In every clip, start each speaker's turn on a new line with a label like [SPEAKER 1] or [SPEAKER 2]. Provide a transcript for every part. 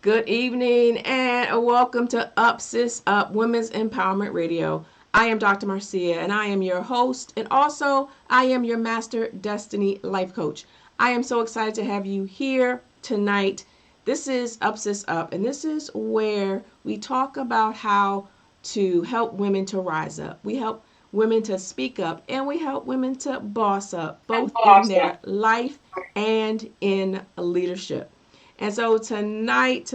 [SPEAKER 1] Good evening and welcome to Up Sis Up Women's Empowerment Radio. I am Dr. Marcia and I am your host and also I am your Master Destiny Life Coach. I am so excited to have you here tonight. This is Up Sis Up and this is where we talk about how to help women to rise up. We help women to speak up and we help women to boss up, both in their life and in leadership. And so tonight,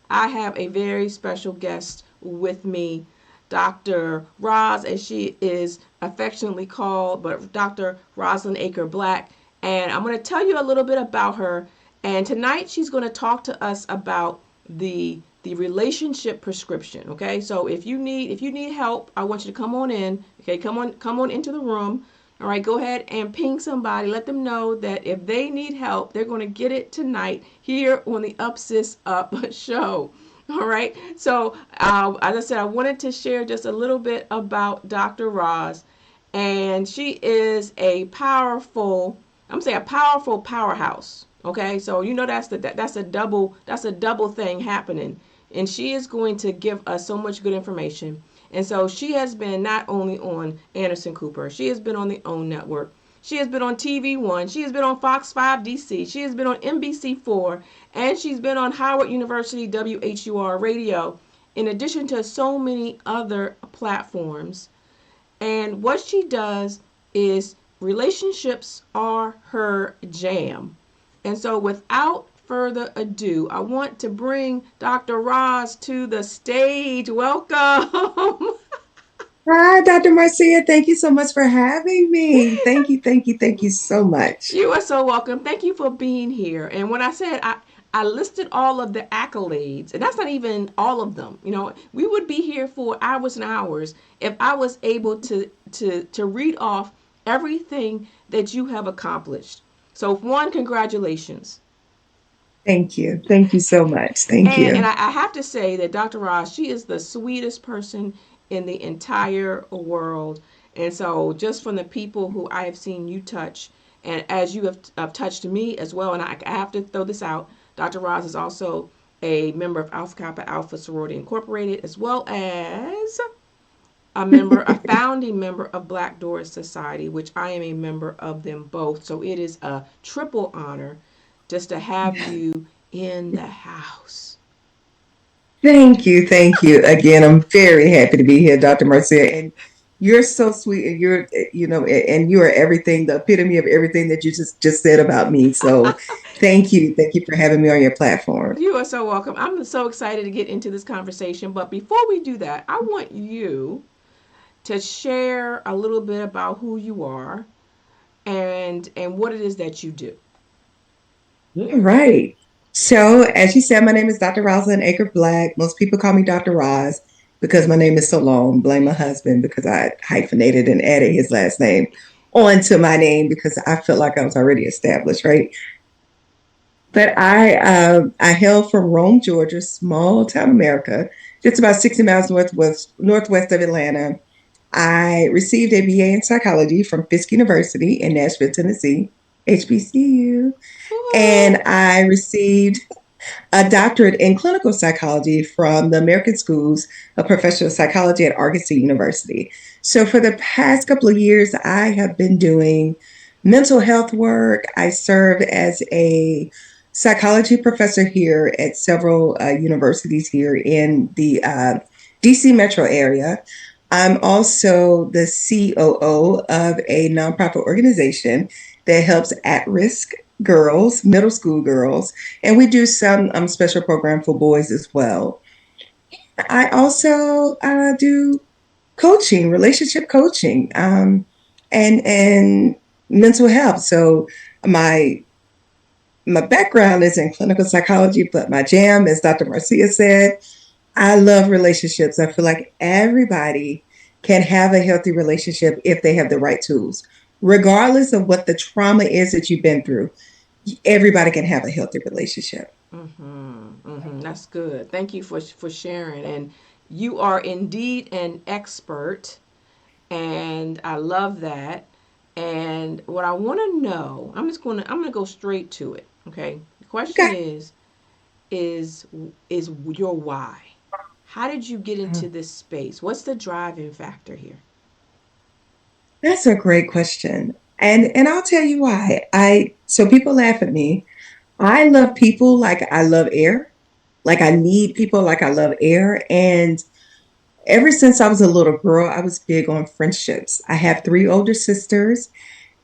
[SPEAKER 1] I have a very special guest with me, Dr. Roz, as she is affectionately called, but Dr. Roselyn Aker-Black. And I'm going to tell you a little bit about her. And tonight she's going to talk to us about the relationship prescription. Okay, so if you need help, I want you to come on in. Okay, come on into the room. All right, go ahead and ping somebody. Let them know that if they need help, they're going to get it tonight here on the Up Sis Up show. All right. So, as I said, I wanted to share just a little bit about Dr. Roz, and she is a powerful. I'm gonna say a powerful powerhouse. Okay. So that's a double thing happening, and she is going to give us so much good information. And so she has been not only on Anderson Cooper, she has been on the OWN network. She has been on TVOne. She has been on Fox 5 DC. She has been on NBC4. And she's been on Howard University WHUR radio, in addition to so many other platforms. And what she does is relationships are her jam. And so without further ado, I want to bring Dr. Roz to the stage. Welcome.
[SPEAKER 2] Hi, Dr. Marcia. Thank you so much for having me. Thank you so much.
[SPEAKER 1] You are so welcome. Thank you for being here. And when I said I listed all of the accolades, and that's not even all of them. We would be here for hours and hours if I was able to read off everything that you have accomplished. So one, congratulations.
[SPEAKER 2] Thank you. Thank you so much. Thank
[SPEAKER 1] And
[SPEAKER 2] you.
[SPEAKER 1] I have to say that Dr. Ross, she is the sweetest person in the entire world. And so, just from the people who I have seen you touch, and as you have touched me as well, and I have to throw this out, Dr. Ross is also a member of Alpha Kappa Alpha Sorority Incorporated, as well as a founding member of Black Doors Society, which I am a member of them both. So it is a triple honor just to have you in the house.
[SPEAKER 2] Thank you. Thank you. Again, I'm very happy to be here, Dr. Marcia. And you're so sweet and and you are everything, the epitome of everything that you just said about me. So thank you. Thank you for having me on your platform.
[SPEAKER 1] You are so welcome. I'm so excited to get into this conversation. But before we do that, I want you to share a little bit about who you are and what it is that you do.
[SPEAKER 2] All right. So, as you said, my name is Dr. Roselyn Aker-Black. Most people call me Dr. Roz because my name is so long. Blame my husband because I hyphenated and added his last name onto my name because I felt like I was already established, right? But I hail from Rome, Georgia, small town America, just about 60 miles northwest of Atlanta. I received a BA in psychology from Fisk University in Nashville, Tennessee, HBCU, and
[SPEAKER 1] Woo-hoo.
[SPEAKER 2] I received a doctorate in clinical psychology from the American Schools of Professional Psychology at Argosy University. So for the past couple of years, I have been doing mental health work. I serve as a psychology professor here at several universities here in the DC metro area. I'm also the COO of a nonprofit organization that helps at risk girls, middle school girls, and we do some special program for boys as well. I also do coaching, relationship coaching, and mental health. So my my background is in clinical psychology, but my jam, as Dr. Marcia said, I love relationships. I feel like everybody can have a healthy relationship if they have the right tools, regardless of what the trauma is that you've been through. Everybody can have a healthy relationship.
[SPEAKER 1] That's good. Thank you for sharing. And you are indeed an expert, and I love that. And what I want to know, I'm gonna go straight to it. Okay. The question
[SPEAKER 2] Okay.
[SPEAKER 1] is, is is your why. How did you get into this space? What's the driving factor here?
[SPEAKER 2] That's a great question. And I'll tell you why. I so people laugh at me. I love people like I love air. Like I need people like I love air. And ever since I was a little girl, I was big on friendships. I have three older sisters,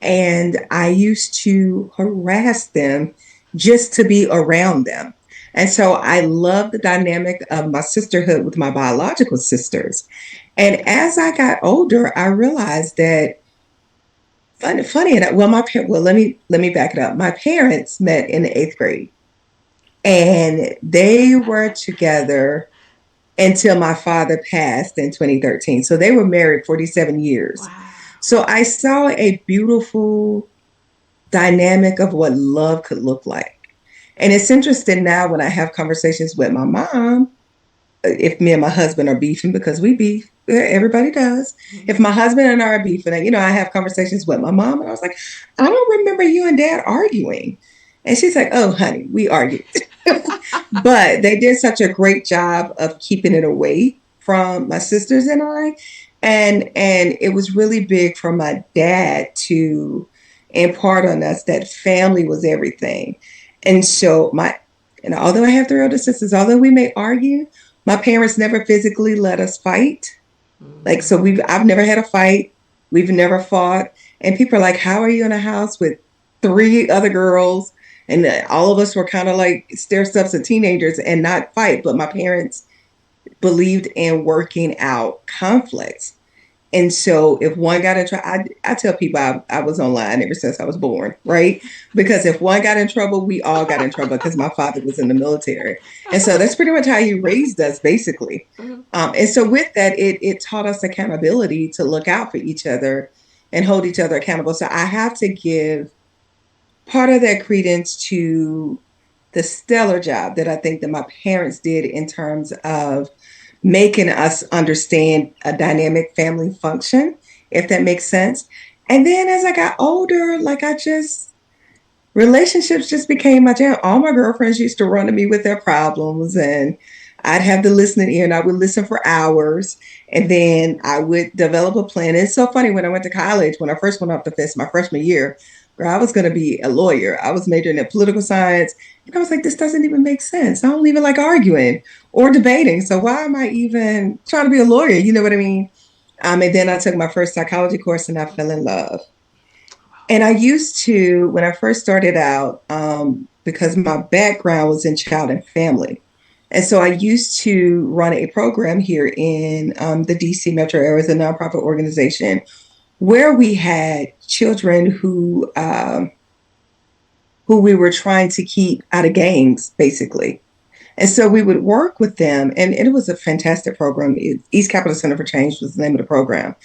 [SPEAKER 2] and I used to harass them just to be around them. And so I love the dynamic of my sisterhood with my biological sisters. And as I got older, I realized that funny enough, well, let me back it up. My parents met in the eighth grade, and they were together until my father passed in 2013. So they were married 47 years.
[SPEAKER 1] Wow.
[SPEAKER 2] So I saw a beautiful dynamic of what love could look like. And it's interesting now when I have conversations with my mom, if me and my husband are beefing, because we beef, everybody does. If my husband and I are beefing, I have conversations with my mom, and I was like, I don't remember you and dad arguing. And she's like, oh, honey, we argued. But they did such a great job of keeping it away from my sisters and I. And it was really big for my dad to impart on us that family was everything. And so and although I have three older sisters, although we may argue, my parents never physically let us fight. Like, so I've never had a fight. We've never fought. And people are like, how are you in a house with three other girls? And all of us were kind of like stair steps of teenagers and not fight. But my parents believed in working out conflicts. And so if one got in trouble, I tell people I was online ever since I was born, right? Because if one got in trouble, we all got in trouble because my father was in the military. And so that's pretty much how he raised us, basically.
[SPEAKER 1] Mhm.
[SPEAKER 2] And so with that, it taught us accountability to look out for each other and hold each other accountable. So I have to give part of that credence to the stellar job that I think that my parents did in terms of making us understand a dynamic family function, if that makes sense. And then as I got older, relationships just became my jam. All my girlfriends used to run to me with their problems, and I'd have the listening ear and I would listen for hours. And then I would develop a plan. And it's so funny when I went to college, when I first went off the fence my freshman year, girl, I was going to be a lawyer. I was majoring in political science. And I was like, this doesn't even make sense. I don't even like arguing or debating. So why am I even trying to be a lawyer? You know what I mean? And then I took my first psychology course and I fell in love. And I used to, when I first started out, because my background was in child and family. And so I used to run a program here in the DC metro area as a nonprofit organization where we had children who we were trying to keep out of gangs, basically. And so we would work with them, and it was a fantastic program. East Capital Center for Change was the name of the program.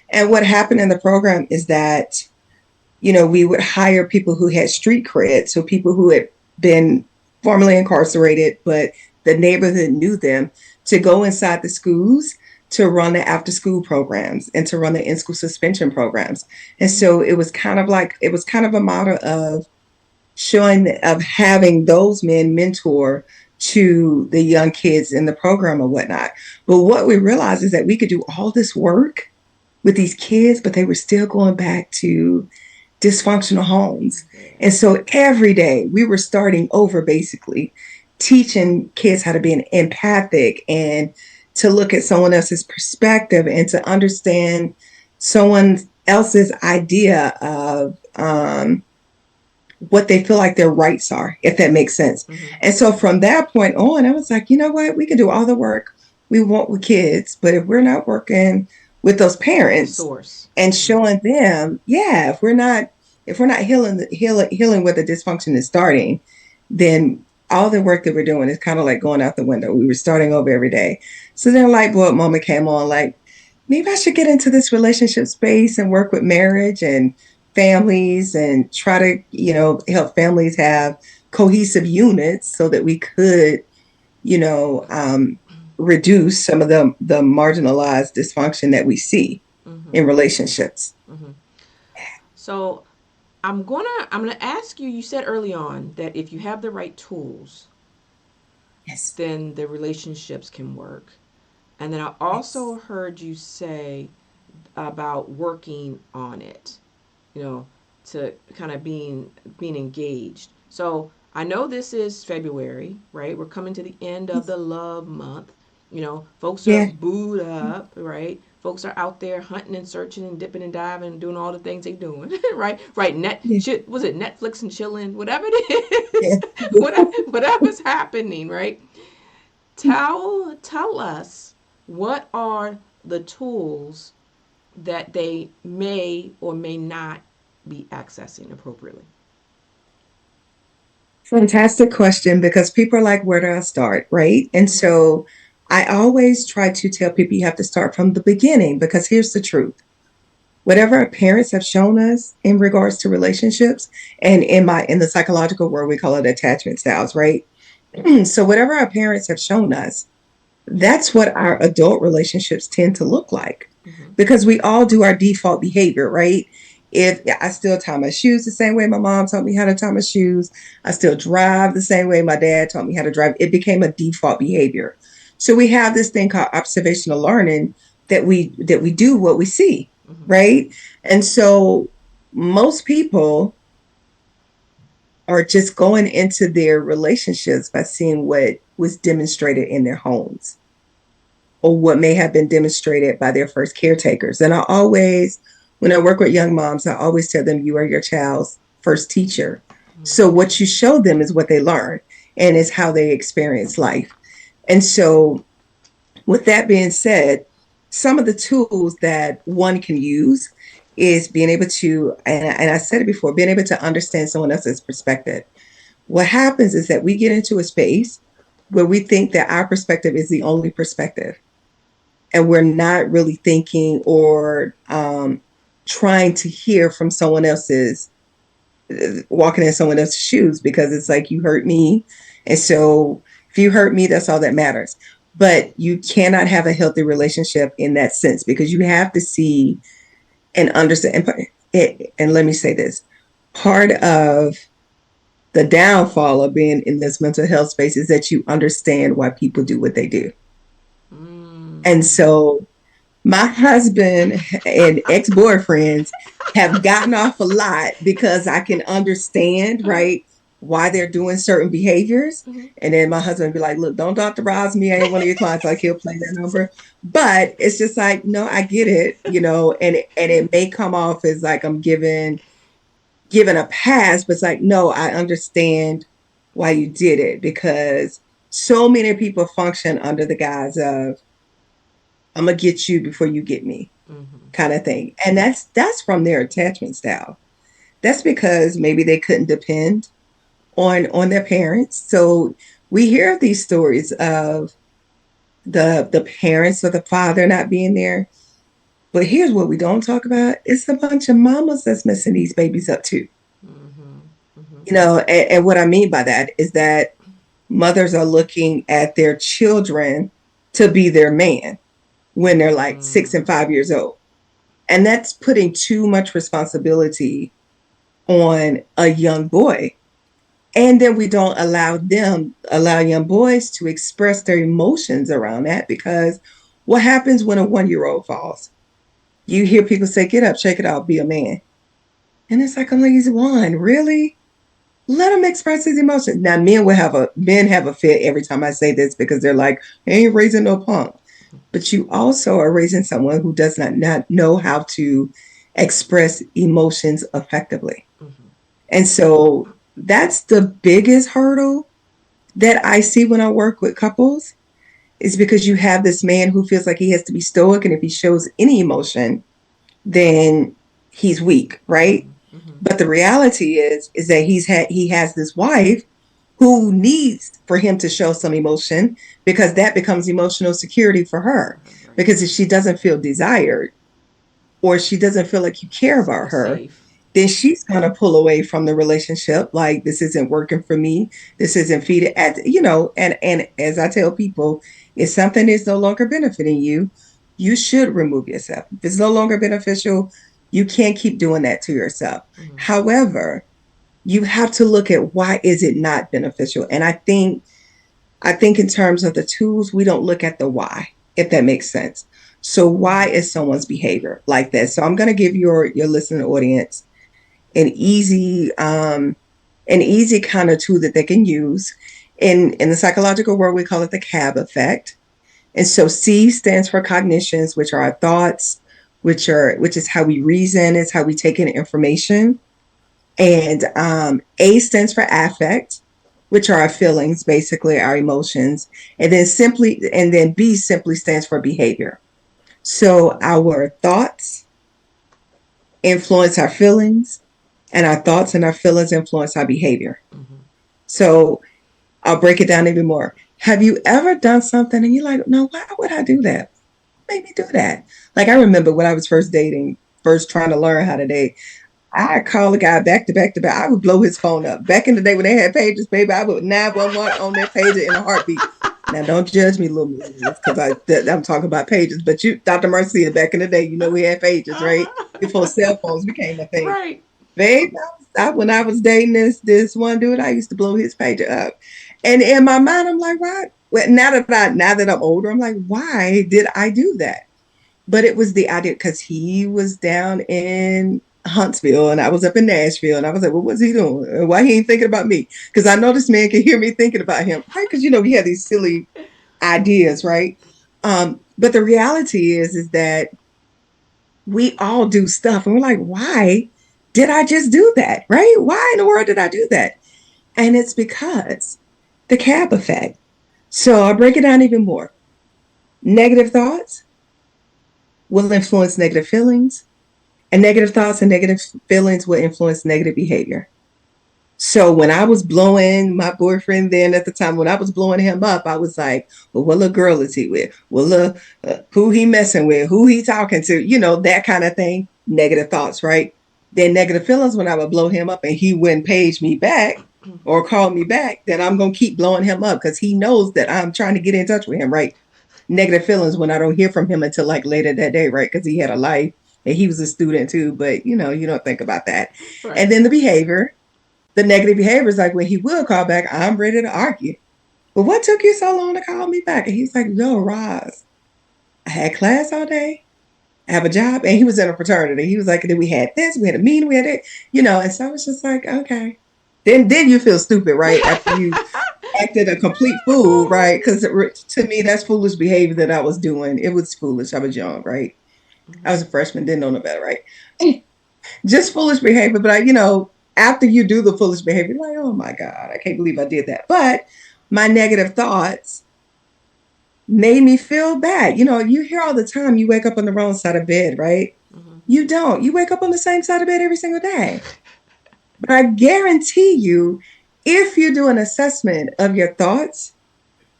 [SPEAKER 2] And what happened in the program is that we would hire people who had street cred, so people who had been formerly incarcerated, but the neighborhood knew them, to go inside the schools to run the after school programs and to run the in school suspension programs. And so it was kind of a model of having those men mentor to the young kids in the program or whatnot. But what we realized is that we could do all this work with these kids, but they were still going back to dysfunctional homes. And so every day we were starting over, basically teaching kids how to be an empathic and to look at someone else's perspective and to understand someone else's idea of what they feel like their rights are, if that makes sense.
[SPEAKER 1] Mm-hmm.
[SPEAKER 2] And so from that point on, I was like, you know what? We can do all the work we want with kids, but if we're not working with those
[SPEAKER 1] At the
[SPEAKER 2] parents
[SPEAKER 1] source.
[SPEAKER 2] and
[SPEAKER 1] Mm-hmm.
[SPEAKER 2] showing them, yeah, if we're not healing where the dysfunction is starting, then all the work that we're doing is kind of like going out the window. We were starting over every day. So then a light bulb moment came on, like, maybe I should get into this relationship space and work with marriage and families and try to, help families have cohesive units so that we could, you know, um, reduce some of the marginalized dysfunction that we see
[SPEAKER 1] Mm-hmm.
[SPEAKER 2] in relationships.
[SPEAKER 1] Mm-hmm. So I'm gonna ask you. You said early on that if you have the right tools,
[SPEAKER 2] Yes.
[SPEAKER 1] then the relationships can work. And then I
[SPEAKER 2] Yes.
[SPEAKER 1] also heard you say about working on it, you know, to kind of being engaged. So I know this is February, right? We're coming to the end of the love month. You know, folks are
[SPEAKER 2] Yeah.
[SPEAKER 1] booed up, right? Folks are out there hunting and searching and dipping and diving and doing all the things they doing, right? Right.
[SPEAKER 2] Yeah.
[SPEAKER 1] Shit, was it Netflix and chilling, whatever it
[SPEAKER 2] Yeah.
[SPEAKER 1] is, whatever's happening, right? Tell us, what are the tools that they may or may not be accessing appropriately.
[SPEAKER 2] Fantastic question, because people are like, where do I start? Right. And
[SPEAKER 1] Mm-hmm.
[SPEAKER 2] so I always try to tell people you have to start from the beginning, because here's the truth. Whatever our parents have shown us in regards to relationships, and in the psychological world, we call it attachment styles, right? So whatever our parents have shown us, that's what our adult relationships tend to look like,
[SPEAKER 1] Mm-hmm.
[SPEAKER 2] because we all do our default behavior, right? If I still tie my shoes the same way my mom taught me how to tie my shoes, I still drive the same way my dad taught me how to drive. It became a default behavior. So we have this thing called observational learning, that we do what we see,
[SPEAKER 1] Mm-hmm.
[SPEAKER 2] right? And so most people are just going into their relationships by seeing what was demonstrated in their homes, or what may have been demonstrated by their first caretakers. And I always, when I work with young moms, I always tell them you are your child's first teacher. So what you show them is what they learn, and is how they experience life. And so, with that being said, some of the tools that one can use is being able to, and I said it before, being able to understand someone else's perspective. What happens is that we get into a space where we think that our perspective is the only perspective, and we're not really thinking, or trying to hear from someone else's, walking in someone else's shoes, because it's like, you hurt me, and so if you hurt me, that's all that matters. But you cannot have a healthy relationship in that sense, because you have to see and understand. And let me say this: part of the downfall of being in this mental health space is that you understand why people do what they do. And
[SPEAKER 1] Mm-hmm.
[SPEAKER 2] so my husband and ex-boyfriends have gotten off a lot, because I can understand,
[SPEAKER 1] Uh-huh.
[SPEAKER 2] right, why they're doing certain behaviors.
[SPEAKER 1] Mm-hmm.
[SPEAKER 2] And then my husband would be like, look, don't Dr. Roz me. I ain't one of your clients. Like, he'll play that number. But it's just like, no, I get it, and it may come off as like I'm giving a pass, but it's like, no, I understand why you did it, because so many people function under the guise of, I'm gonna get you before you get me,
[SPEAKER 1] Mm-hmm.
[SPEAKER 2] kind of thing. And that's from their attachment style. That's because maybe they couldn't depend on their parents. So we hear these stories of the parents or the father not being there. But here's what we don't talk about: it's a bunch of mamas that's messing these babies up too.
[SPEAKER 1] Mm-hmm. Mm-hmm.
[SPEAKER 2] And what I mean by that is that mothers are looking at their children to be their man when they're like 6 and 5 years old. And that's putting too much responsibility on a young boy. And then we don't allow young boys to express their emotions around that, because what happens when a 1 year old falls? You hear people say, get up, shake it off, be a man. And it's like, oh, he's one. Really? Let him express his emotions. Now, men have a fit every time I say this, because they're like, I ain't raising no punk. But you also are raising someone who does not know how to express emotions effectively.
[SPEAKER 1] Mm-hmm.
[SPEAKER 2] And so that's the biggest hurdle that I see when I work with couples, is because you have this man who feels like he has to be stoic, and if he shows any emotion, then he's weak, right?
[SPEAKER 1] Mm-hmm. Mm-hmm.
[SPEAKER 2] But the reality is that he has this wife who needs for him to show some emotion, because that becomes emotional security for her.
[SPEAKER 1] Right.
[SPEAKER 2] Because if she doesn't feel desired, or she doesn't feel like you care
[SPEAKER 1] Or
[SPEAKER 2] about her,
[SPEAKER 1] safe.
[SPEAKER 2] then she's going to pull away from the relationship. Like, this isn't working for me. This isn't feeding and as I tell people, if something is no longer benefiting you, you should remove yourself. If it's no longer beneficial, you can't keep doing that to yourself.
[SPEAKER 1] Mm-hmm.
[SPEAKER 2] However, you have to look at, why is it not beneficial? And I think I think in terms of the tools, we don't look at the why, if that makes sense. So why
[SPEAKER 1] Mm-hmm.
[SPEAKER 2] is someone's behavior like this? So I'm going to give your listening audience an easy kind of tool that they can use. In the psychological world, we call it the CAB effect. And so C stands for cognitions, which are our thoughts, which is how we reason, is how we take in information. And A stands for affect, which are our feelings, basically our emotions. And then B simply stands for behavior. So our thoughts influence our feelings, and our thoughts and our feelings influence our behavior.
[SPEAKER 1] Mm-hmm.
[SPEAKER 2] So I'll break it down even more. Have you ever done something and you're like, no, why would I do that? Made me do that. Like I remember when I was first dating, first trying to learn how to date, I call a guy back to back to back. I would blow his phone up. Back in the day when they had pages, baby, I would 911 on their pager in a heartbeat. Now, don't judge me, little missus, because I'm talking about pages. But you, Dr. Marcia, back in the day, you know we had pages, right? Before cell phones became a thing.
[SPEAKER 1] Right.
[SPEAKER 2] Babe, when I was dating this one dude, I used to blow his pager up, and in my mind, I'm like, why? Well, now that I'm older, I'm like, why did I do that? But it was the idea because he was down in Huntsville and I was up in Nashville, and I was like, well, what's he doing? Why he ain't thinking about me? Because I know this man can hear me thinking about him, right? Because we have these silly ideas, right? But the reality is that we all do stuff, and we're like, why did I just do that? Right? Why in the world did I do that? And it's because the cab effect. So I'll break it down even more. Negative thoughts will influence negative feelings, and negative thoughts and negative feelings will influence negative behavior. So when I was blowing my boyfriend then at the time, when I was blowing him up, I was like, well, what little girl is he with? Well, who he messing with? Who he talking to? That kind of thing. Negative thoughts, right? Then negative feelings when I would blow him up and he wouldn't page me back or call me back, then I'm going to keep blowing him up because he knows that I'm trying to get in touch with him, right? Negative feelings when I don't hear from him until like later that day, right? Because he had a life and he was a student too, but you don't think about that.
[SPEAKER 1] Right.
[SPEAKER 2] And then the negative behavior is like when he will call back, I'm ready to argue. But what took you so long to call me back? And he's like, yo, Roz, I had class all day. I have a job. And he was in a fraternity. He was like, then we had this, we had a meeting, we had it, and so I was just like, okay. Then you feel stupid, right? After you acted a complete fool, right? Because to me, that's foolish behavior that I was doing. It was foolish. I was young, right? I
[SPEAKER 1] Mm-hmm.
[SPEAKER 2] was a freshman, didn't know no better, right? Just foolish behavior. But after you do the foolish behavior, you're like, oh my God, I can't believe I did that. But my negative thoughts made me feel bad. You hear all the time you wake up on the wrong side of bed, right?
[SPEAKER 1] Mm-hmm.
[SPEAKER 2] You don't. You wake up on the same side of bed every single day. But I guarantee you, if you do an assessment of your thoughts,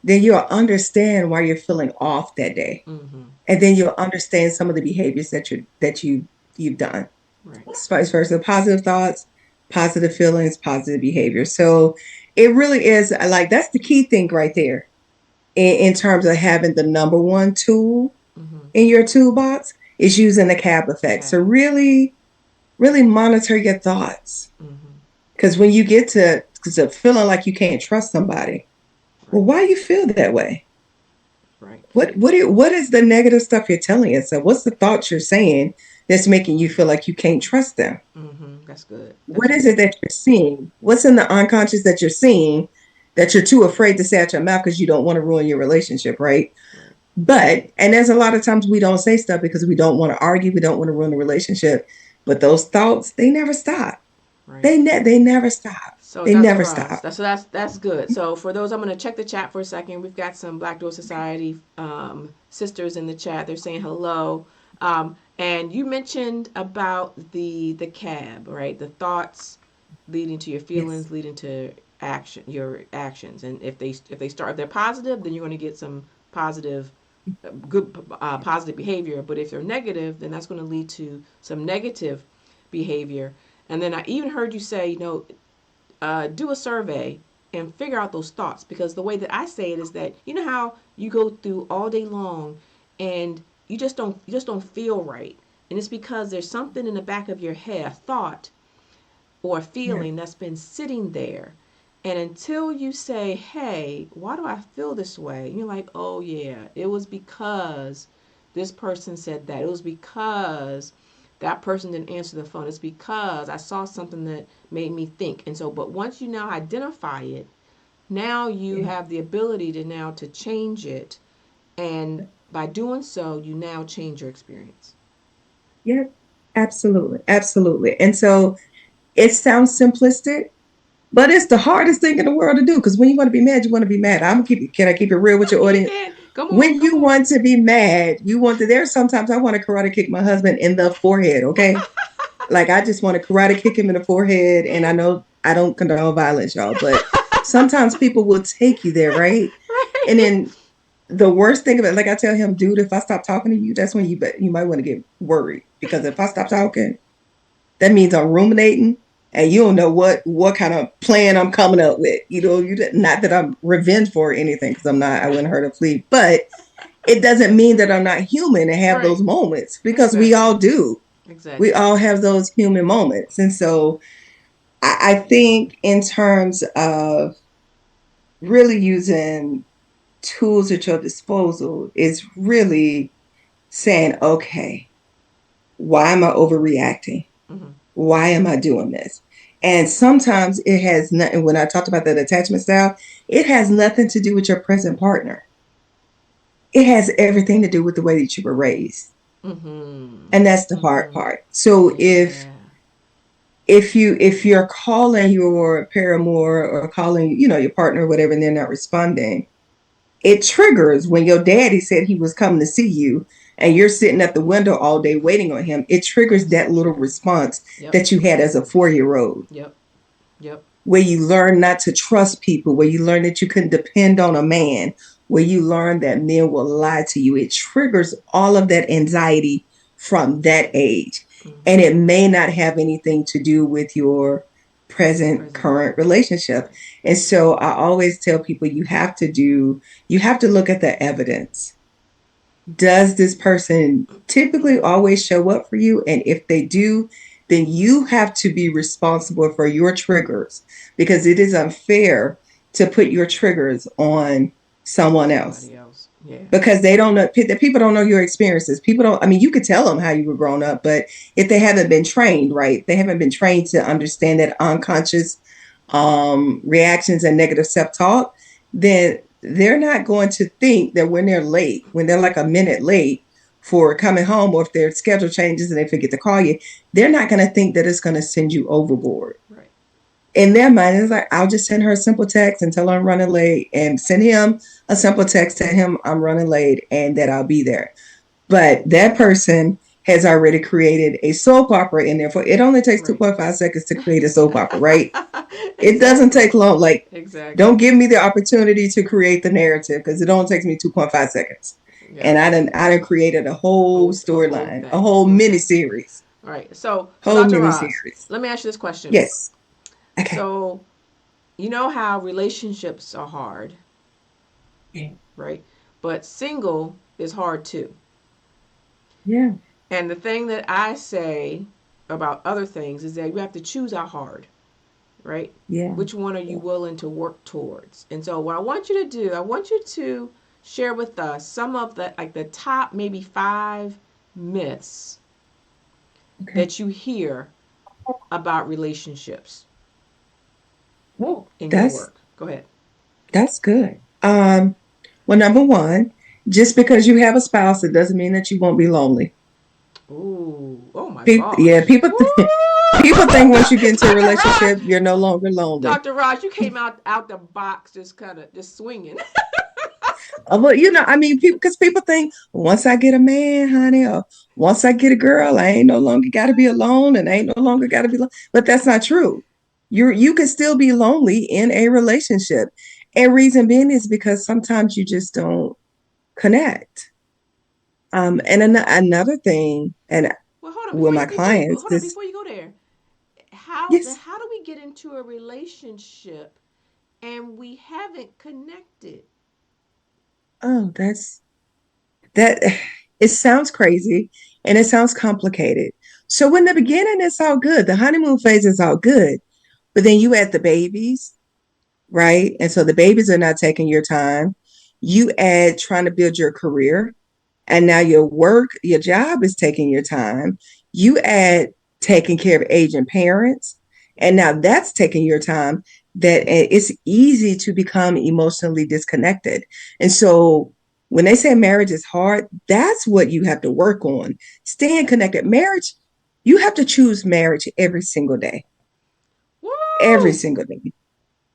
[SPEAKER 2] then you'll understand why you're feeling off that day.
[SPEAKER 1] Mm-hmm.
[SPEAKER 2] And then you'll understand some of the behaviors that you've done.
[SPEAKER 1] Right.
[SPEAKER 2] Vice versa, positive thoughts, positive feelings, positive behavior. So it really is like that's the key thing right there in terms of having the number one tool
[SPEAKER 1] Mm-hmm.
[SPEAKER 2] in your toolbox is using the CAP effect. So
[SPEAKER 1] Cat.
[SPEAKER 2] really, really monitor your thoughts.
[SPEAKER 1] Mm-hmm.
[SPEAKER 2] Because when you get to feeling like you can't trust somebody, well,
[SPEAKER 1] Right.
[SPEAKER 2] why you feel that way?
[SPEAKER 1] Right.
[SPEAKER 2] What is the negative stuff you're telling yourself? What's the thoughts you're saying that's making you feel like you can't trust them?
[SPEAKER 1] Mm-hmm. That's good. That's
[SPEAKER 2] What is
[SPEAKER 1] good.
[SPEAKER 2] it that you're seeing? What's in the unconscious that you're seeing that you're too afraid to say out your mouth because you don't want to ruin your relationship, right?
[SPEAKER 1] Right.
[SPEAKER 2] And there's a lot of times we don't say stuff because we don't want to argue, we don't want to ruin the relationship. But those thoughts, they never stop.
[SPEAKER 1] Right.
[SPEAKER 2] They never stop.
[SPEAKER 1] So,
[SPEAKER 2] They
[SPEAKER 1] Dr.
[SPEAKER 2] never
[SPEAKER 1] Ross,
[SPEAKER 2] stop.
[SPEAKER 1] that's good. So, for those, I'm going to check the chat for a second. We've got some Black Door Society sisters in the chat. They're saying hello. And you mentioned about the cab, right? The thoughts leading to your
[SPEAKER 2] Yes.
[SPEAKER 1] feelings, leading to your actions. And if they're positive, then you're going to get some positive, good positive behavior. But if they're negative, then that's going to lead to some negative behavior. And then I even heard you say, do a survey and figure out those thoughts, because the way that I say it is that you know how you go through all day long and you just don't feel right, and it's because there's something in the back of your head, a thought or a
[SPEAKER 2] Yeah.
[SPEAKER 1] feeling that's been sitting there, And until you say, hey, why do I feel this way? And you're like, oh, yeah, it was because this person said that. It was because that person didn't answer the phone. It's because I saw something that made me think. And so, but once you now identify it, now you
[SPEAKER 2] Yeah.
[SPEAKER 1] have the ability to now to change it. And by doing so, you now change your experience.
[SPEAKER 2] Yeah. Absolutely. Absolutely. And so it sounds simplistic, but it's the hardest thing in the world to do because when you want to be mad, you want to be mad. I'm gonna keep it. Can I keep it real with your
[SPEAKER 1] You
[SPEAKER 2] audience?
[SPEAKER 1] can. Come on,
[SPEAKER 2] When
[SPEAKER 1] come
[SPEAKER 2] you
[SPEAKER 1] on.
[SPEAKER 2] want to be mad, you want to. There's sometimes I want to karate kick my husband in the forehead. Okay, like I just want to karate kick him in the forehead. And I know I don't condone violence, y'all, but sometimes people will take you there, right? And
[SPEAKER 1] Right.
[SPEAKER 2] then the worst thing about it, like I tell him, dude, if I stop talking to you, that's when you might want to get worried because if I stop talking, that means I'm ruminating and you don't know what kind of plan I'm coming up with. You not that I'm revengeful or anything because I'm not. I wouldn't hurt a flea, but it doesn't mean that I'm not human and have those
[SPEAKER 1] Right.
[SPEAKER 2] moments because we all
[SPEAKER 1] Exactly.
[SPEAKER 2] do. We
[SPEAKER 1] Exactly.
[SPEAKER 2] all have those human moments, and so I think in terms of really using tools at your disposal is really saying, okay, why am I overreacting?
[SPEAKER 1] Mm-hmm.
[SPEAKER 2] Why am I doing this? And sometimes it has nothing, when I talked about that attachment style, it has nothing to do with your present partner. It has everything to do with the way that you were raised.
[SPEAKER 1] Mm-hmm.
[SPEAKER 2] And that's the hard
[SPEAKER 1] Mm-hmm.
[SPEAKER 2] part. So if
[SPEAKER 1] Yeah.
[SPEAKER 2] if you're calling your paramour or calling, your partner or whatever, and they're not responding, it triggers when your daddy said he was coming to see you and you're sitting at the window all day waiting on him. It triggers
[SPEAKER 1] Yes.
[SPEAKER 2] that little response
[SPEAKER 1] Yep.
[SPEAKER 2] that you had as a 4 year old,
[SPEAKER 1] Yep. Yep.
[SPEAKER 2] where you learn not to trust people, where you learn that you couldn't depend on a man, where you learn that men will lie to you. It triggers all of that anxiety from that age. And
[SPEAKER 1] Mm-hmm.
[SPEAKER 2] it may not have anything to do with your present
[SPEAKER 1] Present.
[SPEAKER 2] current relationship.
[SPEAKER 1] Right.
[SPEAKER 2] And so I always tell people you have to look at the evidence. Does this person typically always show up for you? And if they do, then you have to be responsible for your triggers because it is unfair to put your triggers on someone else
[SPEAKER 1] Somebody else. Yeah.
[SPEAKER 2] because they don't know, the people don't know your experiences. People don't, I mean, you could tell them how you were grown up, but if they haven't been trained, right, they haven't been trained to understand that unconscious reactions and negative self-talk, then they're not going to think that when they're late, when they're like a minute late for coming home, or if their schedule changes and they forget to call you, they're not going to think that it's going to send you overboard.
[SPEAKER 1] Right.
[SPEAKER 2] In their mind, it's like, I'll just send her a simple text and tell her I'm running late, and send him a simple text, tell him I'm running late and that I'll be there. But that person has already created a soap opera in there. For it only takes
[SPEAKER 1] Right.
[SPEAKER 2] 2.5 seconds to create a soap opera, right? It doesn't
[SPEAKER 1] Exactly.
[SPEAKER 2] take long. Like,
[SPEAKER 1] Exactly.
[SPEAKER 2] don't give me the opportunity to create the narrative because it only takes me 2.5 seconds.
[SPEAKER 1] Yep.
[SPEAKER 2] And I done created a whole
[SPEAKER 1] A whole
[SPEAKER 2] storyline, a
[SPEAKER 1] thing.
[SPEAKER 2] whole
[SPEAKER 1] Whole
[SPEAKER 2] mini
[SPEAKER 1] thing.
[SPEAKER 2] series,
[SPEAKER 1] All right. So
[SPEAKER 2] whole
[SPEAKER 1] Dr.
[SPEAKER 2] mini
[SPEAKER 1] Roz,
[SPEAKER 2] series.
[SPEAKER 1] let me ask you this question.
[SPEAKER 2] Yes. Okay.
[SPEAKER 1] So you know how relationships are hard,
[SPEAKER 2] Yeah.
[SPEAKER 1] right? But single is hard too.
[SPEAKER 2] Yeah.
[SPEAKER 1] And the thing that I say about other things is that you have to choose how hard, right?
[SPEAKER 2] Yeah.
[SPEAKER 1] Which one are you willing to work towards? And so what I want you to do, I want you to share with us some of the like the top maybe 5 myths
[SPEAKER 2] Okay.
[SPEAKER 1] that you hear about relationships
[SPEAKER 2] Oh,
[SPEAKER 1] in your
[SPEAKER 2] that's
[SPEAKER 1] work. Go ahead.
[SPEAKER 2] that's good. Well, number one, just because you have a spouse, it doesn't mean that you won't be lonely.
[SPEAKER 1] Ooh, oh my
[SPEAKER 2] People, yeah,
[SPEAKER 1] gosh.
[SPEAKER 2] people think once you get into a
[SPEAKER 1] Dr. Raj,
[SPEAKER 2] relationship, you're no longer lonely.
[SPEAKER 1] Dr. Raj, you came out the box just kind of just swinging.
[SPEAKER 2] Well, I mean, because people think once I get a man, honey, or once I get a girl, I ain't no longer got to be alone, and I ain't no longer got to be alone. But that's not true. You can still be lonely in a relationship, and reason being is because sometimes you just don't connect. And another thing, and
[SPEAKER 1] Well, hold on
[SPEAKER 2] with
[SPEAKER 1] before
[SPEAKER 2] my
[SPEAKER 1] you before you
[SPEAKER 2] clients,
[SPEAKER 1] hold on
[SPEAKER 2] this
[SPEAKER 1] before you go there. How
[SPEAKER 2] yes,
[SPEAKER 1] how do we get into a relationship and we haven't connected?
[SPEAKER 2] oh, that. It sounds crazy and it sounds complicated. So in the beginning, it's all good. The honeymoon phase is all good. But then you add the babies, right? And so the babies are not taking your time. You add trying to build your career, and now your work, your job is taking your time. You add taking care of aging parents, and now that's taking your time. That it's easy to become emotionally disconnected. And so when they say marriage is hard, that's what you have to work on. Staying connected. Marriage, you have to choose marriage every single day. Every
[SPEAKER 1] Woo!
[SPEAKER 2] single day.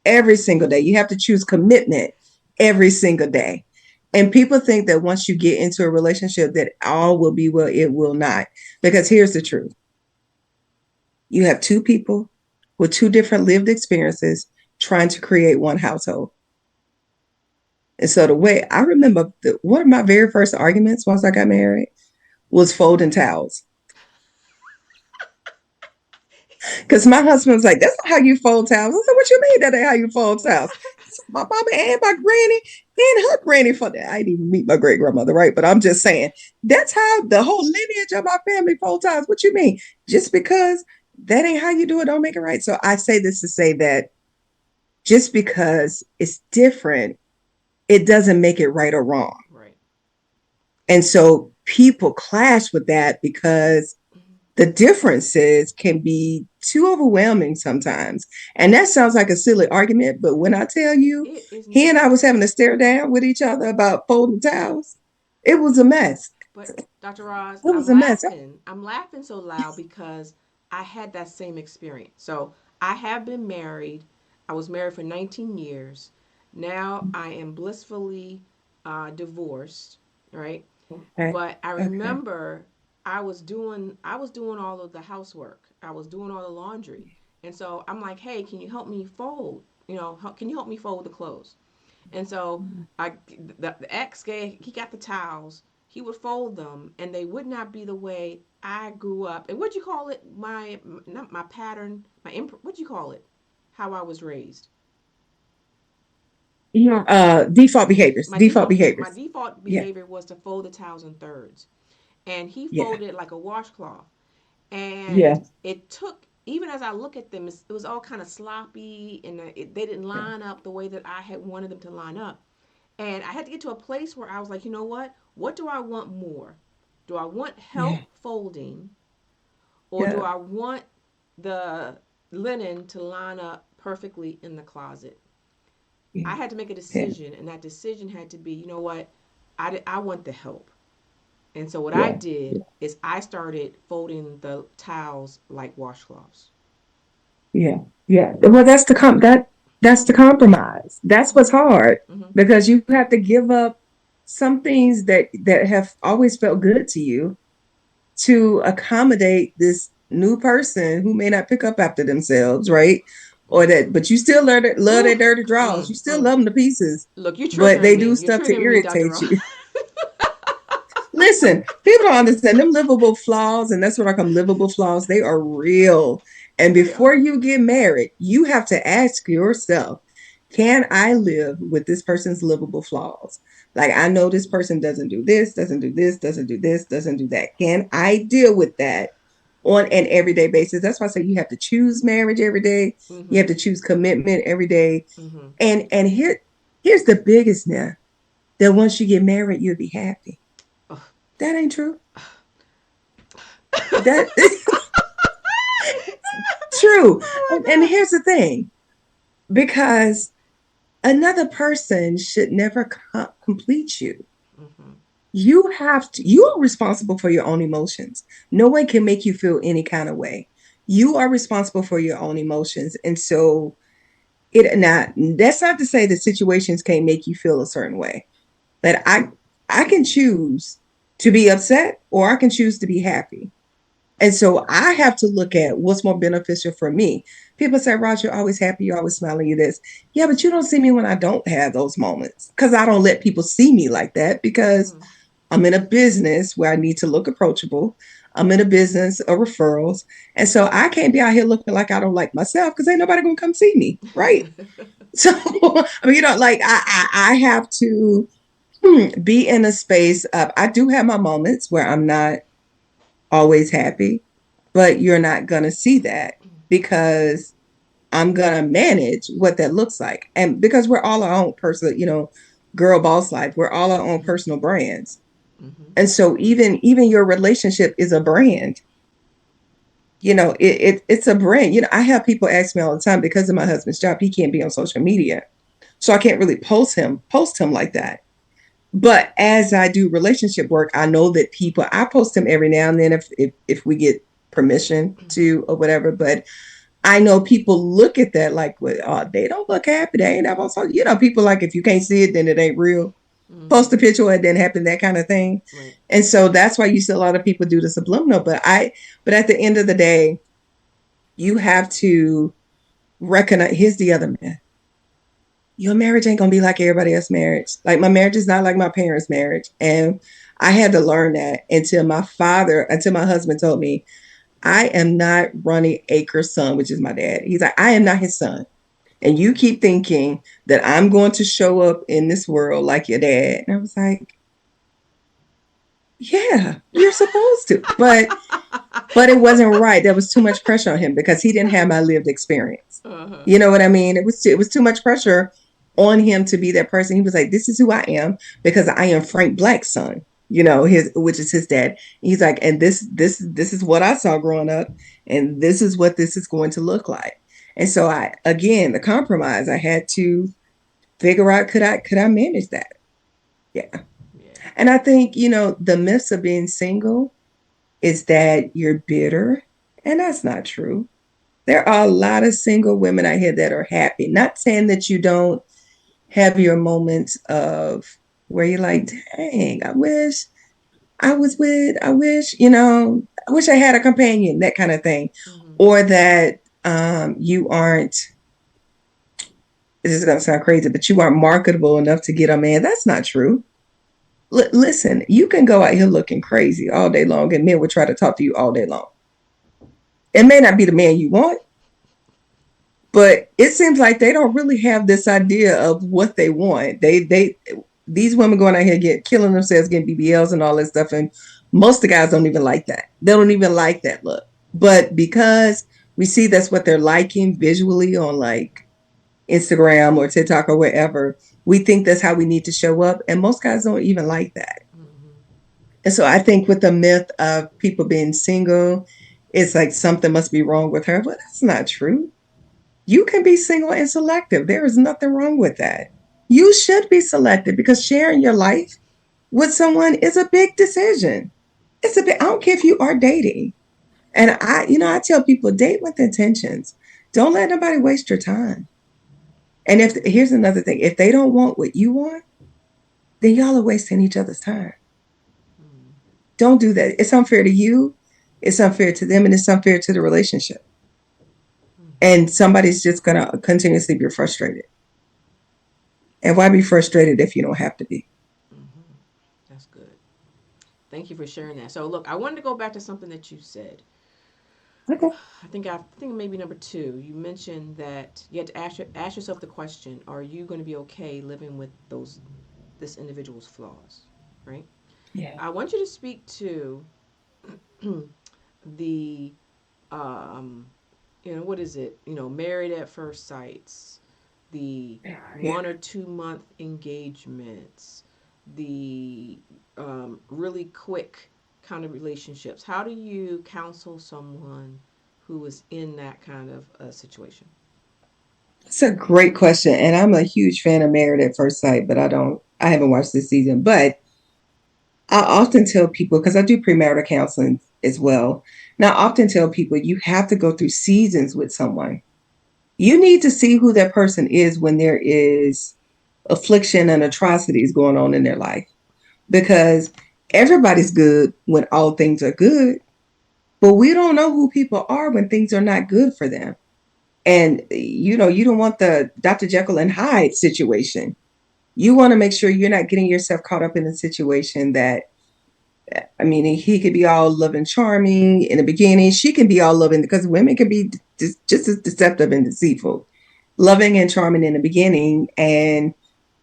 [SPEAKER 2] Every single day. You have to choose commitment every single day. And people think that once you get into a relationship that all will be well, it will not. Because here's the truth. You have two people with two different lived experiences trying to create one household. And so the way I remember one of my very first arguments once I got married was folding towels. Because my husband was like, that's not how you fold towels. I said, what you mean that ain't how you fold towels? He said, my mama and my granny and her granny for that. I didn't even meet my great grandmother, right? But I'm just saying, that's how the whole lineage of my family fold towels. What you mean? Just because that ain't how you do it, don't make it right. So I say this to say that just because it's different, it doesn't make it right or wrong.
[SPEAKER 1] Right.
[SPEAKER 2] And so people clash with that because the differences can be too overwhelming sometimes. And that sounds like a silly argument, but when I tell you,
[SPEAKER 1] It is
[SPEAKER 2] he and I
[SPEAKER 1] not.
[SPEAKER 2] was having to stare down with each other about folding towels, it was a mess.
[SPEAKER 1] But Dr. Roz,
[SPEAKER 2] It was
[SPEAKER 1] I'm
[SPEAKER 2] a mess.
[SPEAKER 1] laughing. I'm laughing so loud because I had that same experience. So I have been married. I was married for 19 years. Now I am blissfully divorced, right?
[SPEAKER 2] Okay.
[SPEAKER 1] But I
[SPEAKER 2] Okay.
[SPEAKER 1] remember I was doing all of the housework. I was doing all the laundry. And so I'm like, "Hey, can you help me fold? Can you help me fold the clothes?" And so I the ex gave he got the towels. He would fold them, and they would not be the way I grew up. And what'd you call it? My not my pattern. What'd you call it? How I was raised.
[SPEAKER 2] Yeah. Default behaviors.
[SPEAKER 1] My
[SPEAKER 2] Default
[SPEAKER 1] default yeah my
[SPEAKER 2] behaviors.
[SPEAKER 1] default
[SPEAKER 2] Yeah.
[SPEAKER 1] behavior was to fold the towels in thirds, and he
[SPEAKER 2] Yeah.
[SPEAKER 1] folded it like a washcloth. And
[SPEAKER 2] Yeah.
[SPEAKER 1] it took even as I look at them, it was all kind of sloppy, and they didn't
[SPEAKER 2] Yeah.
[SPEAKER 1] line up the way that I had wanted them to line up. And I had to get to a place where I was like, you know what? What do I want more? Do I want
[SPEAKER 2] Yeah.
[SPEAKER 1] help folding, or do
[SPEAKER 2] Yeah.
[SPEAKER 1] I want the linen to line up perfectly in the closet?
[SPEAKER 2] Yeah.
[SPEAKER 1] I had to make a
[SPEAKER 2] Yeah.
[SPEAKER 1] decision, and that decision had to be, you know what? I want the help. And so what I
[SPEAKER 2] Yeah.
[SPEAKER 1] did is I started folding the towels like washcloths.
[SPEAKER 2] Yeah, yeah. Well, that's the compromise. That's what's hard
[SPEAKER 1] Mm-hmm.
[SPEAKER 2] because you have to give up some things that have always felt good to you to accommodate this new person who may not pick up after themselves, right? Or that, but you still love their
[SPEAKER 1] Ooh.
[SPEAKER 2] dirty drawers.
[SPEAKER 1] Mm,
[SPEAKER 2] You still
[SPEAKER 1] mm.
[SPEAKER 2] love them to pieces,
[SPEAKER 1] Look, you're
[SPEAKER 2] but
[SPEAKER 1] triggering
[SPEAKER 2] they
[SPEAKER 1] me.
[SPEAKER 2] do
[SPEAKER 1] You're
[SPEAKER 2] stuff to
[SPEAKER 1] triggering me, Dr.
[SPEAKER 2] irritate
[SPEAKER 1] Ross.
[SPEAKER 2] you. Listen, people don't understand them livable flaws, and that's what I call livable flaws. They are real. And
[SPEAKER 1] They
[SPEAKER 2] before
[SPEAKER 1] are.
[SPEAKER 2] you get married, you have to ask yourself, can I live with this person's livable flaws? Like, I know this person doesn't do this, doesn't do this, doesn't do this, doesn't do that. Can I deal with that on an everyday basis? That's why I say you have to choose marriage every day. You
[SPEAKER 1] Mm-hmm.
[SPEAKER 2] have to choose commitment every day.
[SPEAKER 1] Mm-hmm.
[SPEAKER 2] And here's the biggest myth that once you get married, you'll be happy.
[SPEAKER 1] Oh.
[SPEAKER 2] That ain't true. That true.
[SPEAKER 1] Oh
[SPEAKER 2] And
[SPEAKER 1] my
[SPEAKER 2] here's the thing, because another person should never complete you.
[SPEAKER 1] God. Mm-hmm.
[SPEAKER 2] You are responsible for your own emotions. No one can make you feel any kind of way. You are responsible for your own emotions. And so that's not to say that situations can't make you feel a certain way. But I can choose to be upset or I can choose to be happy. And so I have to look at what's more beneficial for me. People say, Roz, you're always happy, you're always smiling, you this. Yeah, but you don't see me when I don't have those moments because I don't let people see me like that because
[SPEAKER 1] Mm-hmm.
[SPEAKER 2] I'm in a business where I need to look approachable. I'm in a business of referrals. And so I can't be out here looking like I don't like myself because ain't nobody gonna come see me, right? So I mean, like I have to be in a space of I do have my moments where I'm not always happy, but you're not going to see that because I'm gonna manage what that looks like. And because we're all our own person, girl boss life, we're all our own
[SPEAKER 1] Mm-hmm.
[SPEAKER 2] personal brands.
[SPEAKER 1] Mm-hmm.
[SPEAKER 2] And so even your relationship is a brand. It's a brand. I have people ask me all the time because of my husband's job, he can't be on social media. So I can't really post him like that. But as I do relationship work, I know that I post him every now and then if we get permission to or whatever. But I know people look at that like, well, oh, they don't look happy. They ain't up on social. People like, if you can't see it, then it ain't real.
[SPEAKER 1] Mm-hmm.
[SPEAKER 2] Post a picture, it didn't happen, that kind of thing.
[SPEAKER 1] Right.
[SPEAKER 2] And so that's why you see a lot of people do the subliminal. But at the end of the day, you have to recognize. Here's the other myth: your marriage ain't gonna be like everybody else's marriage. Like, my marriage is not like my parents' marriage, and I had to learn that until my husband told me, I am not Ronnie Aker's son, which is my dad. He's like, I am not his son. And you keep thinking that I'm going to show up in this world like your dad. And I was like, yeah, you're supposed to. But it wasn't right. There was too much pressure on him because he didn't have my lived experience.
[SPEAKER 1] Uh-huh.
[SPEAKER 2] You know what I mean? It was too much pressure on him to be that person. He was like, this is who I am because I am Frank Black's son, his which is his dad. He's like, and this is what I saw growing up, and this is what this is going to look like. And so the compromise, I had to figure out, could I manage that? Yeah.
[SPEAKER 1] Yeah.
[SPEAKER 2] And I think, the myths of being single is that you're bitter. And that's not true. There are a lot of single women out here that are happy. Not saying that you don't have your moments of where you're like, dang, I wish, I wish I had a companion, that kind of thing.
[SPEAKER 1] Mm-hmm.
[SPEAKER 2] Or that you aren't, this is going to sound crazy, but you aren't marketable enough to get a man. That's not true. Listen, you can go out here looking crazy all day long, and men will try to talk to you all day long. It may not be the man you want, but it seems like they don't really have this idea of what they want. These women going out here killing themselves, getting BBLs and all that stuff, and most of the guys don't even like that. They don't even like that look. But because we see that's what they're liking visually on like Instagram or TikTok or wherever, we think that's how we need to show up, and most guys don't even like that.
[SPEAKER 1] Mm-hmm.
[SPEAKER 2] And so I think with the myth of people being single, it's like something must be wrong with her, but that's not true. You can be single and selective. There is nothing wrong with that. You should be selective because sharing your life with someone is a big decision. I don't care if you are dating. And I tell people, date with intentions. Don't let nobody waste your time. And here's another thing, if they don't want what you want, then y'all are wasting each other's time.
[SPEAKER 1] Mm-hmm.
[SPEAKER 2] Don't do that. It's unfair to you, it's unfair to them, and it's unfair to the relationship. And somebody's just gonna continuously be frustrated. And why be frustrated if you don't have to be?
[SPEAKER 1] Mm-hmm. That's good. Thank you for sharing that. So, look, I wanted to go back to something that you said.
[SPEAKER 2] Okay.
[SPEAKER 1] I think maybe number two. You mentioned that you had to ask yourself the question: are you going to be okay living with this individual's flaws? Right.
[SPEAKER 2] Yeah.
[SPEAKER 1] I want you to speak to the um, what is it? Married at first sights, the
[SPEAKER 2] Yeah.
[SPEAKER 1] 1 or 2 month engagements, the really quick kind of relationships. How do you counsel someone who is in that kind of a situation?
[SPEAKER 2] It's a great question. And I'm a huge fan of Married at First Sight, but I haven't watched this season. But I often tell people, because I do premarital counseling as well. Now, I often tell people you have to go through seasons with someone. You need to see who that person is when there is affliction and atrocities going on in their life. Because everybody's good when all things are good, but we don't know who people are when things are not good for them. And you don't want the Dr. Jekyll and Hyde situation. You want to make sure you're not getting yourself caught up in a situation that, I mean, he could be all loving, charming in the beginning. She can be all loving because women can be just as deceptive and deceitful, loving and charming in the beginning, and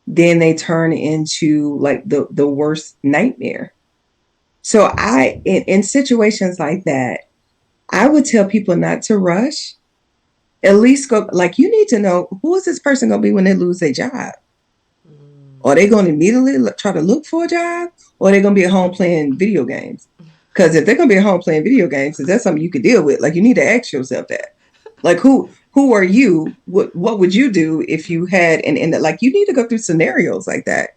[SPEAKER 2] then they turn into like the worst nightmare. So in situations like that, I would tell people not to rush, At least go, like, you need to know, who is this person going to be when they lose their job?
[SPEAKER 1] Mm.
[SPEAKER 2] Are they going to immediately try to look for a job? Or are they going to be at home playing video games? Because if they're going to be at home playing video games, is that something you could deal with? Like, you need to ask yourself that. Like, who are you? What would you do if you had like, you need to go through scenarios like that.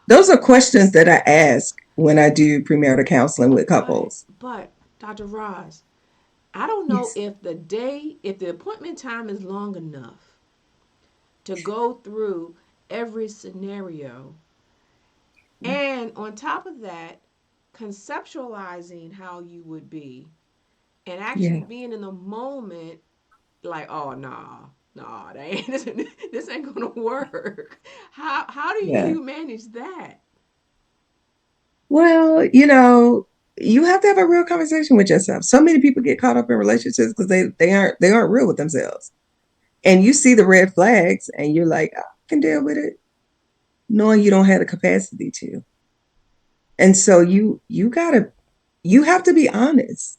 [SPEAKER 2] Those are questions that I ask when I do premarital counseling with
[SPEAKER 1] But
[SPEAKER 2] couples.
[SPEAKER 1] but Dr. Roz, I don't know
[SPEAKER 2] Yes.
[SPEAKER 1] if the appointment time is long enough to go through every scenario, and on top of that, conceptualizing how you would be and actually
[SPEAKER 2] Yeah.
[SPEAKER 1] being in the moment, like, oh nah, that ain't, this ain't gonna work. How do
[SPEAKER 2] Yeah.
[SPEAKER 1] you manage that?
[SPEAKER 2] Well, you have to have a real conversation with yourself. So many people get caught up in relationships because they aren't real with themselves. And you see the red flags and you're like, I can deal with it, knowing you don't have the capacity to. And so you have to be honest.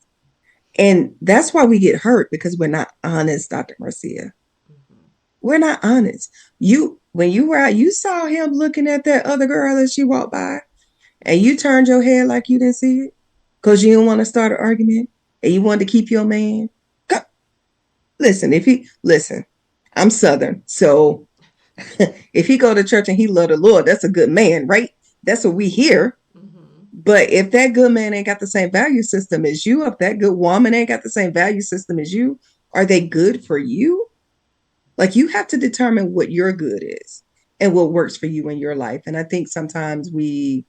[SPEAKER 2] And that's why we get hurt, because we're not honest, Dr. Marcia.
[SPEAKER 1] Mm-hmm.
[SPEAKER 2] We're not honest. When you were out, you saw him looking at that other girl as she walked by, and you turned your head like you didn't see it because you didn't want to start an argument and you wanted to keep your man. Go, listen, I'm Southern, so if he go to church and he love the Lord, that's a good man, right? That's what we hear.
[SPEAKER 1] Mm-hmm.
[SPEAKER 2] But if that good man ain't got the same value system as you, if that good woman ain't got the same value system as you, are they good for you? Like, you have to determine what your good is and what works for you in your life. And I think sometimes we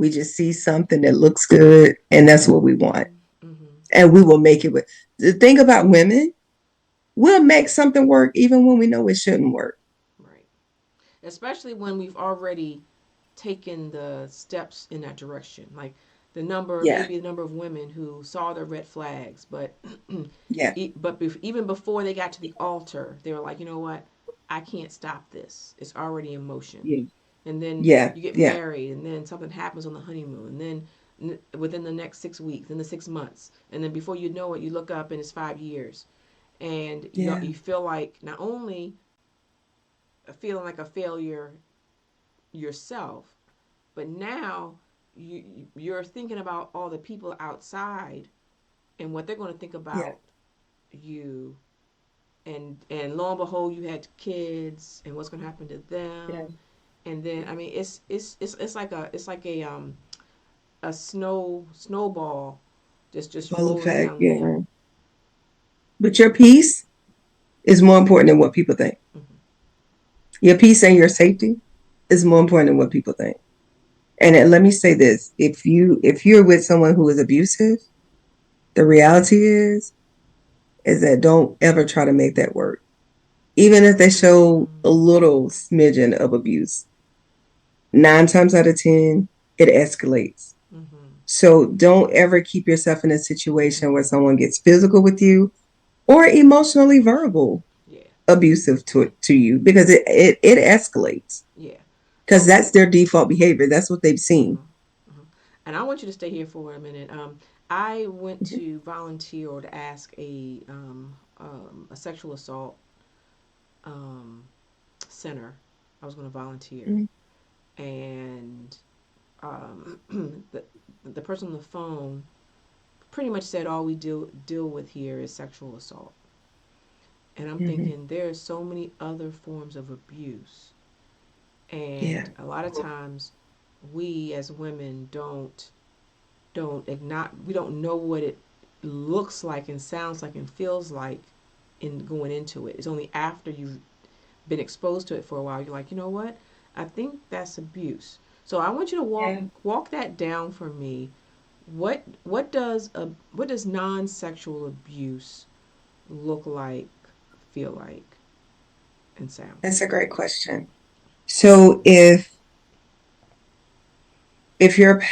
[SPEAKER 2] just see something that looks good and that's what we want.
[SPEAKER 1] Mm-hmm.
[SPEAKER 2] And we will make it with. The thing about women, we'll make something work even when we know it shouldn't work.
[SPEAKER 1] Right. Especially when we've already taken the steps in that direction. Like
[SPEAKER 2] Yeah.
[SPEAKER 1] maybe the number of women who saw the red flags, but
[SPEAKER 2] Yeah.
[SPEAKER 1] even before they got to the altar, they were like, you know what? I can't stop this. It's already in motion.
[SPEAKER 2] Yeah.
[SPEAKER 1] And then
[SPEAKER 2] Yeah.
[SPEAKER 1] you get
[SPEAKER 2] Yeah.
[SPEAKER 1] married, and then something happens on the honeymoon, and then within the next 6 weeks, in the 6 months, and then before you know it, you look up and it's 5 years, and
[SPEAKER 2] Yeah.
[SPEAKER 1] you feel like not only feeling like a failure yourself, but now you're thinking about all the people outside and what they're going to think
[SPEAKER 2] Yeah.
[SPEAKER 1] about you, and lo and behold, you had kids and what's going to happen to
[SPEAKER 2] Yeah.
[SPEAKER 1] them. And then I mean it's like a snowball just
[SPEAKER 2] Full
[SPEAKER 1] rolling
[SPEAKER 2] effect.
[SPEAKER 1] downhill.
[SPEAKER 2] Yeah. But your peace is more important than what people think.
[SPEAKER 1] Mm-hmm.
[SPEAKER 2] Your peace and your safety is more important than what people think. And let me say this: if you're with someone who is abusive, the reality is that don't ever try to make that work. Even if they show a
[SPEAKER 1] Mm-hmm.
[SPEAKER 2] little smidgen of abuse, 9 times out of 10, it escalates.
[SPEAKER 1] Mm-hmm.
[SPEAKER 2] So don't ever keep yourself in a situation where someone gets physical with you or emotionally verbal
[SPEAKER 1] Yeah.
[SPEAKER 2] abusive to you, because it escalates,
[SPEAKER 1] Yeah.
[SPEAKER 2] because
[SPEAKER 1] Okay.
[SPEAKER 2] that's their default behavior. That's what they've
[SPEAKER 1] Uh-huh.
[SPEAKER 2] seen.
[SPEAKER 1] Uh-huh. And I want you to stay here for a minute. I went to volunteer or to ask a sexual assault um, center. I was going to volunteer,
[SPEAKER 2] Mm-hmm.
[SPEAKER 1] and the person on the phone pretty much said all we deal with here is sexual assault. And I'm
[SPEAKER 2] Mm-hmm.
[SPEAKER 1] thinking there are so many other forms of abuse,
[SPEAKER 2] Yeah.
[SPEAKER 1] and a lot of times we as women we don't know what it looks like and sounds like and feels like in going into it. It's only after you've been exposed to it for a while you're like, you know what? I think that's abuse. So I want you to
[SPEAKER 2] Yeah.
[SPEAKER 1] walk that down for me. What does non-sexual abuse look like, feel like, and sound
[SPEAKER 2] That's a great question. So if your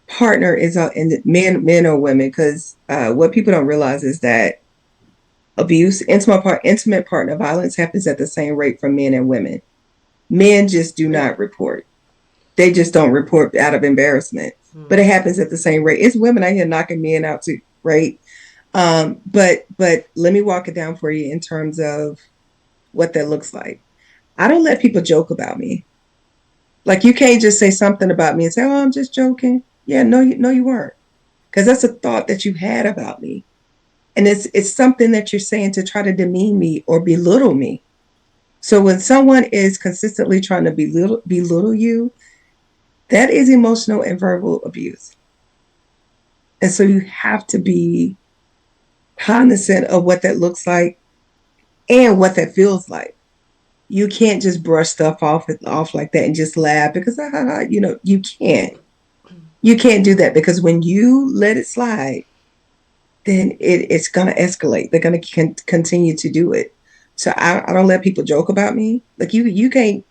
[SPEAKER 2] partner is and men or women, because what people don't realize is that abuse, intimate partner violence happens at the same rate for men and women. Men just do
[SPEAKER 1] really?
[SPEAKER 2] not report. They just don't report out of embarrassment. But it
[SPEAKER 1] Hmm.
[SPEAKER 2] happens at the same rate. It's women out here knocking men out too, right? But let me walk it down for you in terms of what that looks like. I don't let people joke about me. Like you can't just say something about me and say, "Oh, I'm just joking." Yeah, no, you weren't, because that's a thought that you had about me, and it's something that you're saying to try to demean me or belittle me. So when someone is consistently trying to belittle you, that is emotional and verbal abuse, and so you have to be cognizant of what that looks like and what that feels like. You can't just brush stuff off like that and just laugh because you can't. You can't do that because when you let it slide, then it's going to escalate. They're going to continue to do it. So I don't let people joke about me. Like you can't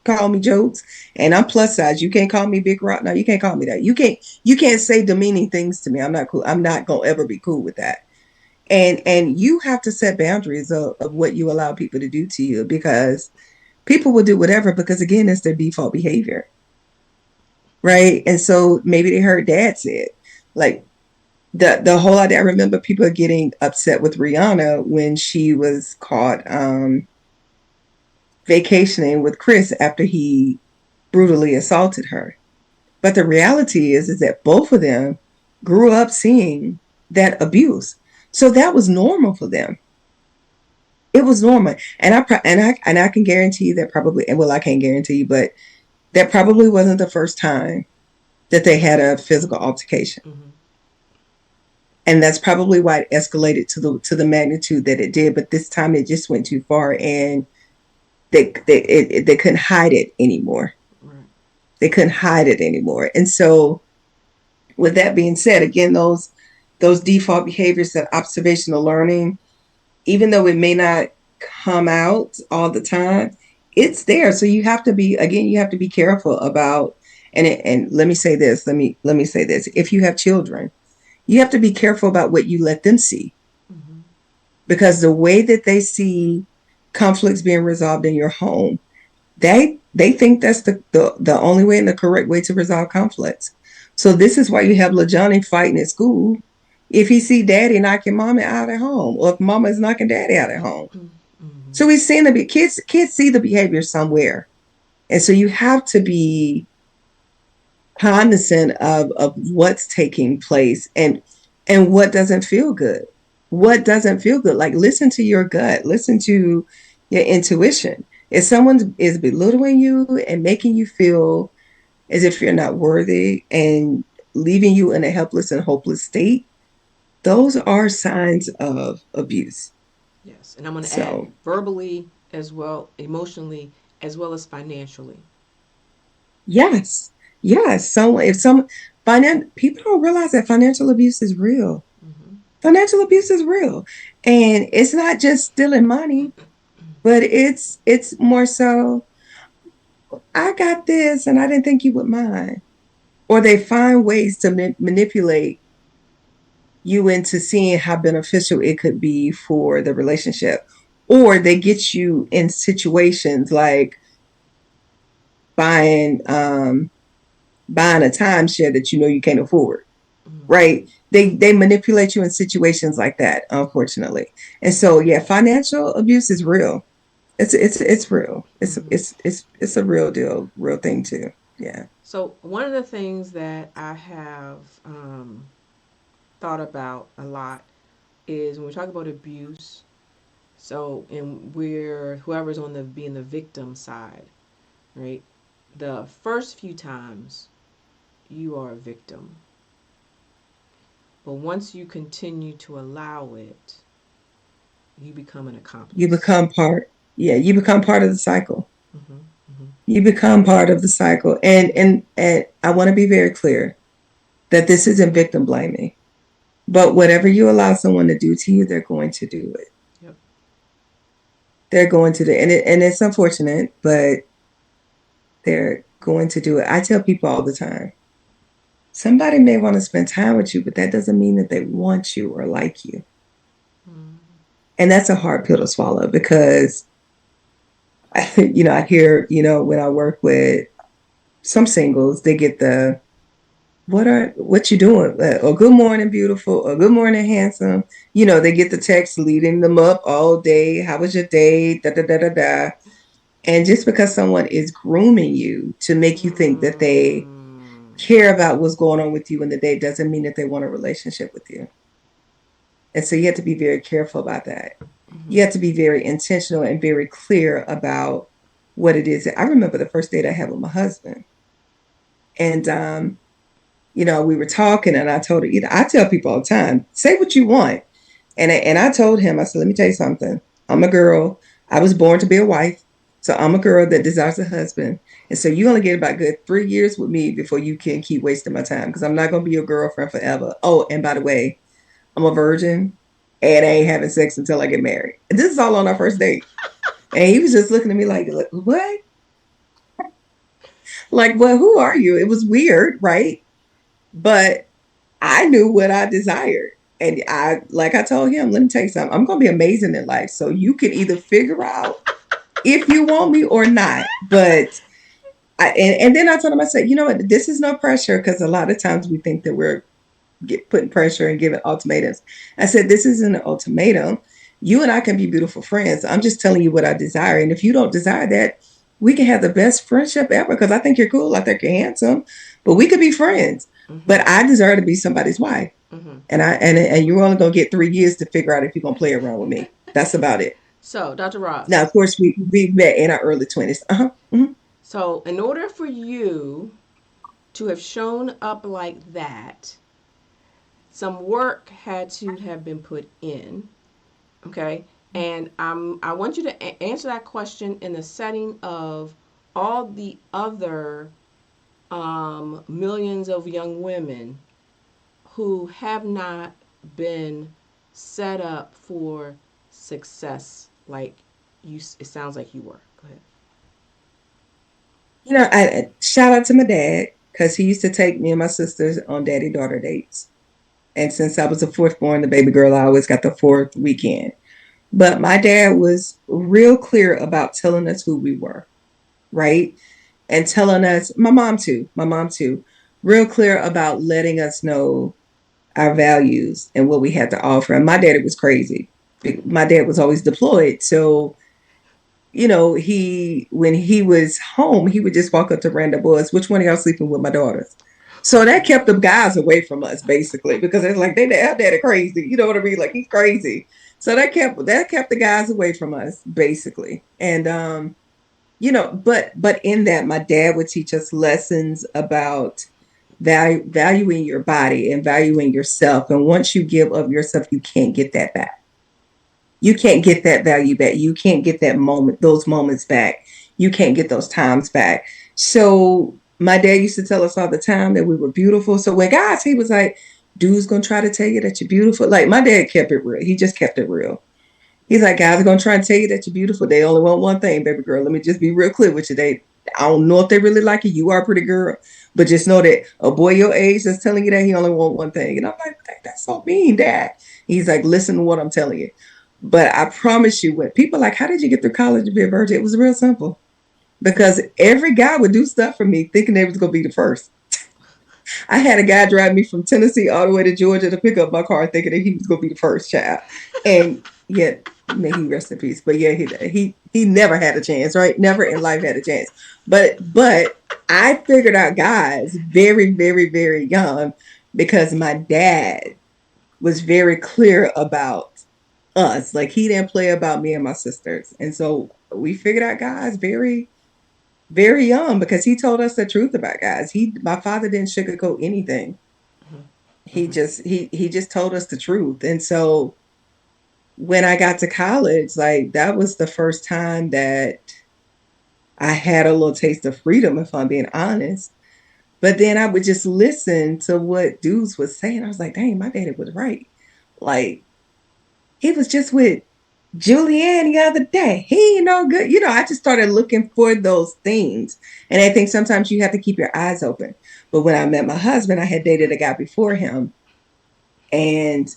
[SPEAKER 2] call me jokes, and I'm plus size. You can't call me big rock. No, you can't call me that. You can't say demeaning things to me. I'm not cool. I'm not gonna ever be cool with that. And you have to set boundaries of what you allow people to do to you, because people will do whatever, because again, it's their default behavior, right? And so maybe they heard dad say it, like the whole idea. I remember people getting upset with Rihanna when she was caught vacationing with Chris after he brutally assaulted her. But the reality is that both of them grew up seeing that abuse, so that was normal for them. It was normal, and I can guarantee that probably, well, I can't guarantee, but that probably wasn't the first time that they had a physical altercation.
[SPEAKER 1] Mm-hmm.
[SPEAKER 2] And that's probably why it escalated to the magnitude that it did. But this time it just went too far, and they couldn't hide it anymore.
[SPEAKER 1] Right.
[SPEAKER 2] They couldn't hide it anymore. And so, with that being said, again, those default behaviors, that observational learning, even though it may not come out all the time, it's there. So you have to be careful about. And let me say this. Let me say this. If you have children, you have to be careful about what you let them see,
[SPEAKER 1] Mm-hmm.
[SPEAKER 2] because the way that they see conflicts being resolved in your home, they think that's the only way and the correct way to resolve conflicts. So this is why you have LaJohnny fighting at school if he see daddy knocking mama out at home, or if mama is knocking daddy out at home.
[SPEAKER 1] Mm-hmm.
[SPEAKER 2] So he's seeing kids see the behavior somewhere. And so you have to be cognizant of what's taking place, and what doesn't feel good. What doesn't feel good? Like, listen to your gut, listen to your intuition. If someone is belittling you and making you feel as if you're not worthy and leaving you in a helpless and hopeless state, those are signs of abuse.
[SPEAKER 1] Yes, and I'm going to add
[SPEAKER 2] So
[SPEAKER 1] verbally as well, emotionally as well as financially.
[SPEAKER 2] yes, yes. So if some people don't realize that financial abuse is real.
[SPEAKER 1] Mm-hmm.
[SPEAKER 2] Financial abuse is real, and it's not just stealing money, but it's more so, I got this and I didn't think you would mind. Or they find ways to manipulate you into seeing how beneficial it could be for the relationship. Or they get you in situations like buying buying a timeshare that you know you can't afford,
[SPEAKER 1] Mm-hmm.
[SPEAKER 2] right? They manipulate you in situations like that, unfortunately. And so yeah, financial abuse is real. It's real.
[SPEAKER 1] Mm-hmm.
[SPEAKER 2] It's a real deal, real thing too. Yeah.
[SPEAKER 1] So one of the things that I have thought about a lot is when we talk about abuse. So, and we're whoever's on the being the victim side, right? The first few times you are a victim, but once you continue to allow it, you become an
[SPEAKER 2] You
[SPEAKER 1] accomplice.
[SPEAKER 2] become part. Yeah, you become part of the cycle.
[SPEAKER 1] Mm-hmm. Mm-hmm.
[SPEAKER 2] You become part of the cycle. And I want to be very clear that this isn't victim blaming. But whatever you allow someone to do to you, they're going to do it.
[SPEAKER 1] Yep.
[SPEAKER 2] They're going to do it. And it's unfortunate, but they're going to do it. I tell people all the time, somebody may want to spend time with you, but that doesn't mean that they want you or like you.
[SPEAKER 1] Mm-hmm.
[SPEAKER 2] And that's a hard pill to swallow, because I hear, when I work with some singles, they get what you doing? Or good morning, beautiful, or good morning, handsome. They get the text leading them up all day. How was your day? Da da da da da. And just because someone is grooming you to make you think that they
[SPEAKER 1] Mm.
[SPEAKER 2] care about what's going on with you in the day doesn't mean that they want a relationship with you. And so you have to be very careful about that.
[SPEAKER 1] Mm-hmm.
[SPEAKER 2] You have to be very intentional and very clear about what it is. I remember the first date I had with my husband. And we were talking and I told her, I tell people all the time, say what you want. And I told him, I said, let me tell you something. I'm a girl. I was born to be a wife. So I'm a girl that desires a husband. And so you only get about good 3 years with me before you can keep wasting my time because I'm not going to be your girlfriend forever. Oh, and by the way, I'm a virgin and I ain't having sex until I get married. And this is all on our first date. And he was just looking at me like what? Like, well, who are you? It was weird, right? But I knew what I desired. And like I told him, let me tell you something, I'm going to be amazing in life. So you can either figure out if you want me or not. But and then I told him, I said, you know what, this is no pressure because a lot of times we think that we're putting pressure and giving ultimatums. I said, this isn't an ultimatum. You and I can be beautiful friends. I'm just telling you what I desire. And if you don't desire that, we can have the best friendship ever because I think you're cool. I think you're handsome, but we could be friends.
[SPEAKER 1] Mm-hmm.
[SPEAKER 2] But I desire to be somebody's wife.
[SPEAKER 1] Mm-hmm.
[SPEAKER 2] And you're only gonna get 3 years to figure out if you're gonna play around with me. That's about it.
[SPEAKER 1] So, Dr.
[SPEAKER 2] Now,
[SPEAKER 1] Ross,
[SPEAKER 2] of course, we met in our early 20s. Mm-hmm.
[SPEAKER 1] so in order for you to have shown up like that, some work had to have been put in. Okay. And I want you to answer that question in the setting of all the other millions of young women who have not been set up for success like you. It sounds like you were. Go ahead.
[SPEAKER 2] I shout out to my dad because he used to take me and my sisters on daddy daughter dates. And since I was the fourth born, the baby girl, I always got the fourth weekend. But my dad was real clear about telling us who we were, right? And telling us, my mom too, real clear about letting us know our values and what we had to offer. And my daddy was crazy. My dad was always deployed. So, he when he was home, he would just walk up to random boys, which one of y'all sleeping with my daughters? So that kept the guys away from us basically because it's like our daddy crazy. You know what I mean? Like he's crazy. So that kept the guys away from us basically. And but in that, my dad would teach us lessons about valuing your body and valuing yourself. And once you give of yourself, you can't get that back. You can't get that value back. You can't get those moments back. You can't get those times back. So my dad used to tell us all the time that we were beautiful. So when guys, he was like, dude's gonna try to tell you that you're beautiful. Like my dad kept it real. He just kept it real. He's like, guys are gonna try and tell you that you're beautiful. They only want one thing, baby girl. Let me just be real clear with you. I don't know if they really like you. You are a pretty girl, but just know that a boy your age that's telling you that he only want one thing. And I'm like, that's so mean, Dad. He's like, listen to what I'm telling you. But I promise you, when people are like, how did you get through college to be a virgin? It was real simple because every guy would do stuff for me thinking they was gonna be the first. I had a guy drive me from Tennessee all the way to Georgia to pick up my car, thinking that he was gonna be the first child, and yet may he rest in peace. But yeah, he never had a chance, right? Never in life had a chance. But I figured out guys very very very young because my dad was very clear about us. Like he didn't play about me and my sisters, and so we figured out guys very very young because he told us the truth about guys. My father didn't sugarcoat anything. He
[SPEAKER 1] Mm-hmm.
[SPEAKER 2] just he just told us the truth. And so when I got to college, like that was the first time that I had a little taste of freedom, if I'm being honest. But then I would just listen to what dudes was saying. I was like, dang, my daddy was right. Like he was just with Julianne the other day. He ain't no good. I just started looking for those things. And I think sometimes you have to keep your eyes open. But when I met my husband, I had dated a guy before him. And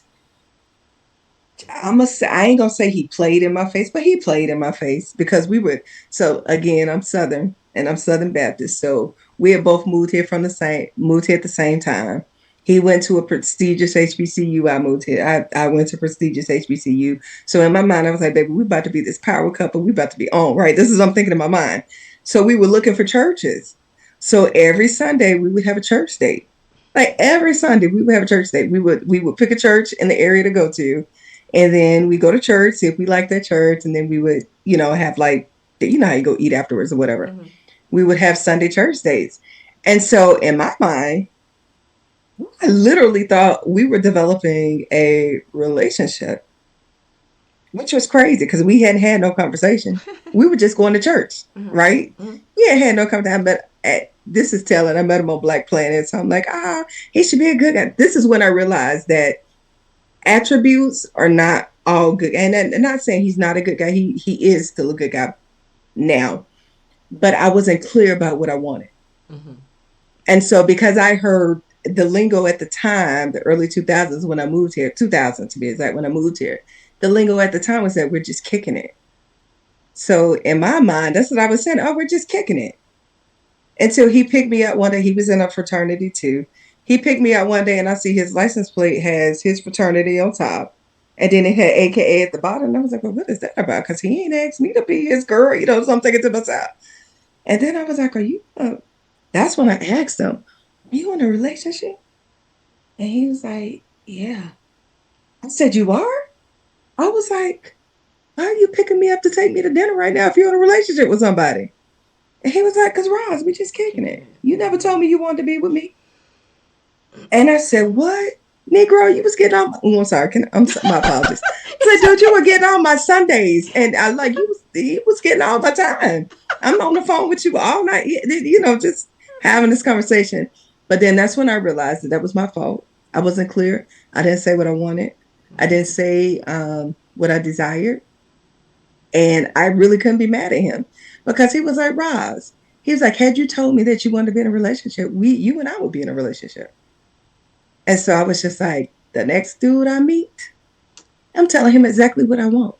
[SPEAKER 2] I ain't gonna say he played in my face, but he played in my face because we were so again, I'm Southern and I'm Southern Baptist. So We had both moved here at the same time. He went to a prestigious HBCU. I moved here. I went to prestigious HBCU. So in my mind, I was like, baby, we about to be this power couple. We about to be on, right? This is what I'm thinking in my mind. So we were looking for churches. So every Sunday we would have a church date. Like every Sunday we would have a church date. We would pick a church in the area to go to, and then we go to church, see if we like that church, and then we would, have like, how you go eat afterwards or whatever.
[SPEAKER 1] Mm-hmm.
[SPEAKER 2] We would have Sunday church dates. And so in my mind, I literally thought we were developing a relationship, which was crazy because we hadn't had no conversation. We were just going to church,
[SPEAKER 1] Mm-hmm.
[SPEAKER 2] right?
[SPEAKER 1] Mm-hmm.
[SPEAKER 2] We hadn't had no conversation. But this is telling. I met him on Black Planet. So I'm like, he should be a good guy. This is when I realized that attributes are not all good. And I'm not saying he's not a good guy. He is still a good guy now. But I wasn't clear about what I wanted.
[SPEAKER 1] Mm-hmm.
[SPEAKER 2] And so because I heard the lingo at the time, the early 2000s when I moved here, 2000 to be exact, when I moved here, the lingo at the time was that we're just kicking it. So in my mind, that's what I was saying. Oh, we're just kicking it. Until he picked me up one day. He was in a fraternity too. He picked me up one day and I see his license plate has his fraternity on top. And then it had AKA at the bottom. And I was like, well, what is that about? Because he ain't asked me to be his girl, so I'm thinking to myself. And then I was like, that's when I asked him, are you in a relationship? And he was like, yeah. I said, you are? I was like, why are you picking me up to take me to dinner right now if you're in a relationship with somebody? And he was like, because Roz, we just kicking
[SPEAKER 1] Kicking
[SPEAKER 2] it.
[SPEAKER 1] it.
[SPEAKER 2] You never
[SPEAKER 1] Mm-hmm.
[SPEAKER 2] told me you wanted to be with me. And I said, what? Negro, you was getting on. Oh, I'm sorry. My apologies. I said,
[SPEAKER 1] It's
[SPEAKER 2] dude, you were
[SPEAKER 1] okay.
[SPEAKER 2] getting on my Sundays. And I like, he was getting all my time. I'm on the phone with you all night, just having this conversation. But then that's when I realized that was my fault. I wasn't clear. I didn't say what I wanted. I didn't
[SPEAKER 1] Mm-hmm.
[SPEAKER 2] say what I desired. And I really couldn't be mad at him because he was like, Roz, he was like, had you told me that you wanted to be in a relationship, you and I would be in a relationship. And so I was just like, the next dude I meet, I'm telling him exactly what I want.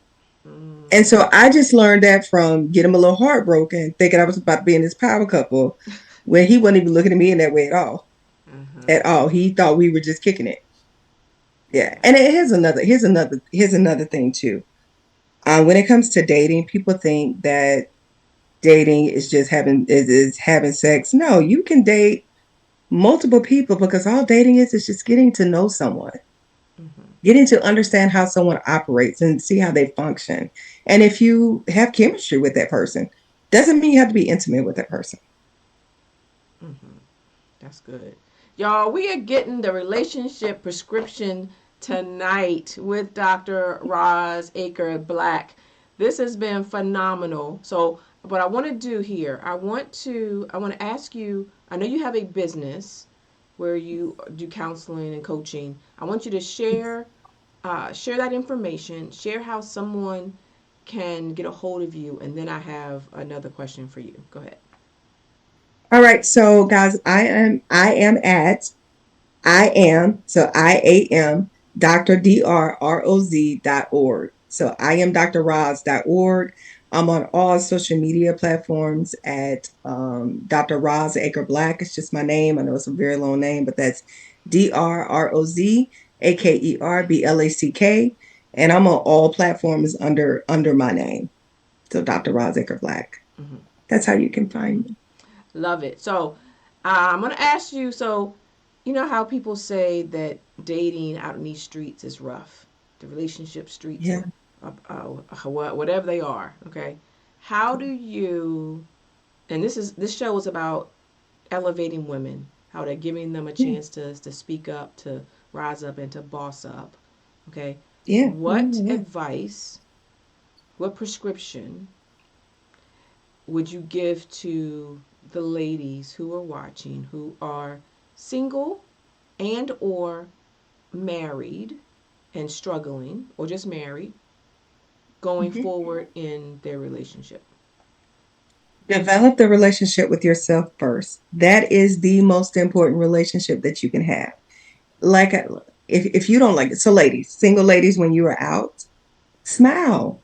[SPEAKER 2] And
[SPEAKER 1] Mm-hmm.
[SPEAKER 2] so I just learned that from getting a little heartbroken, thinking I was about to be in this power couple, when he wasn't even looking at me in that way at all.
[SPEAKER 1] Uh-huh.
[SPEAKER 2] At all. He thought we were just kicking it. Yeah.
[SPEAKER 1] Yeah.
[SPEAKER 2] And here's another thing too. When it comes to dating, people think that dating is having sex. No, you can date multiple people because all dating is just getting to know someone,
[SPEAKER 1] Mm-hmm.
[SPEAKER 2] getting to understand how someone operates and see how they function. And if you have chemistry with that person, doesn't mean you have to be intimate with that person.
[SPEAKER 1] Mm-hmm. That's good. Y'all, we are getting the relationship prescription tonight with Dr. Roz Aker-Black. This has been phenomenal. So, what I want to do here, I want to ask you, I know you have a business where you do counseling and coaching. I want you to share that information, share how someone can get a hold of you, and then I have another question for you. Go ahead.
[SPEAKER 2] All right, so guys, I am Dr. DRROZ.org. So I am Dr. Roz.org. I'm on all social media platforms at Dr. Roz Aker-Black. It's just my name. I know it's a very long name, but that's DRROZ AKERBLACK. And I'm on all platforms under my name. So Dr. Roz Aker-Black.
[SPEAKER 1] Mm-hmm.
[SPEAKER 2] That's how you can find me.
[SPEAKER 1] Love it. So I'm going to ask you, so you know how people say that dating out in these streets is rough? The relationship streets
[SPEAKER 2] Yeah.
[SPEAKER 1] whatever they are, okay? How do you, and this show is about elevating women, how they're giving them a
[SPEAKER 2] Yeah.
[SPEAKER 1] chance to speak up, to rise up, and to boss up, okay?
[SPEAKER 2] Yeah. Yeah.
[SPEAKER 1] What
[SPEAKER 2] Yeah.
[SPEAKER 1] advice, what prescription would you give to the ladies who are watching who are single and or married and struggling or just married going
[SPEAKER 2] Mhm.
[SPEAKER 1] forward in their relationship?
[SPEAKER 2] Develop the relationship with yourself first. That is the most important relationship that you can have. Like, if you don't like it, so ladies, single ladies, when you are out, smile.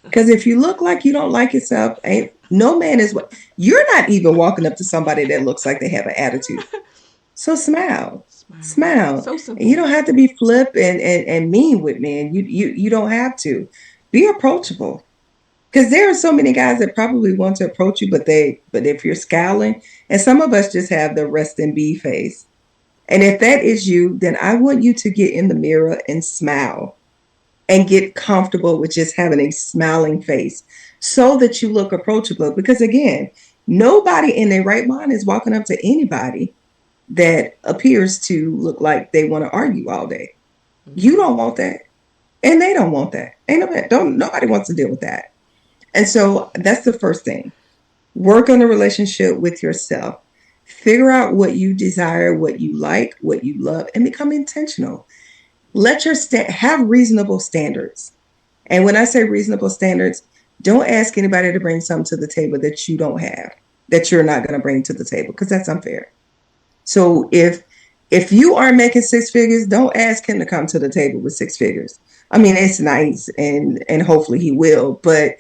[SPEAKER 2] Because if you look like you don't like yourself, ain't No man is what you're not even walking up to somebody that looks like they have an attitude. So smile.
[SPEAKER 1] Smile.
[SPEAKER 2] Smile.
[SPEAKER 1] So
[SPEAKER 2] And you
[SPEAKER 1] simple.
[SPEAKER 2] don't have to be flip and mean with men. You don't have to. Be approachable. Because there are so many guys that probably want to approach you, but if you're scowling, and some of us just have the rest and be face. And if that is you, then I want you to get in the mirror and smile and get comfortable with just having a smiling face so that you look approachable. Because again, nobody in their right mind is walking up to anybody that appears to look like they want to argue all day. You don't want that. And they don't want that. Ain't nobody, don't nobody wants to deal with that. And so that's the first thing. Work on the relationship with yourself. Figure out what you desire, what you like, what you love, and become intentional. Let your have reasonable standards. And when I say reasonable standards, don't ask anybody to bring something to the table that you don't have, that you're not going to bring to the table, because that's unfair. So if you are making six figures, don't ask him to come to the table with six figures. I mean, it's nice and hopefully he will, but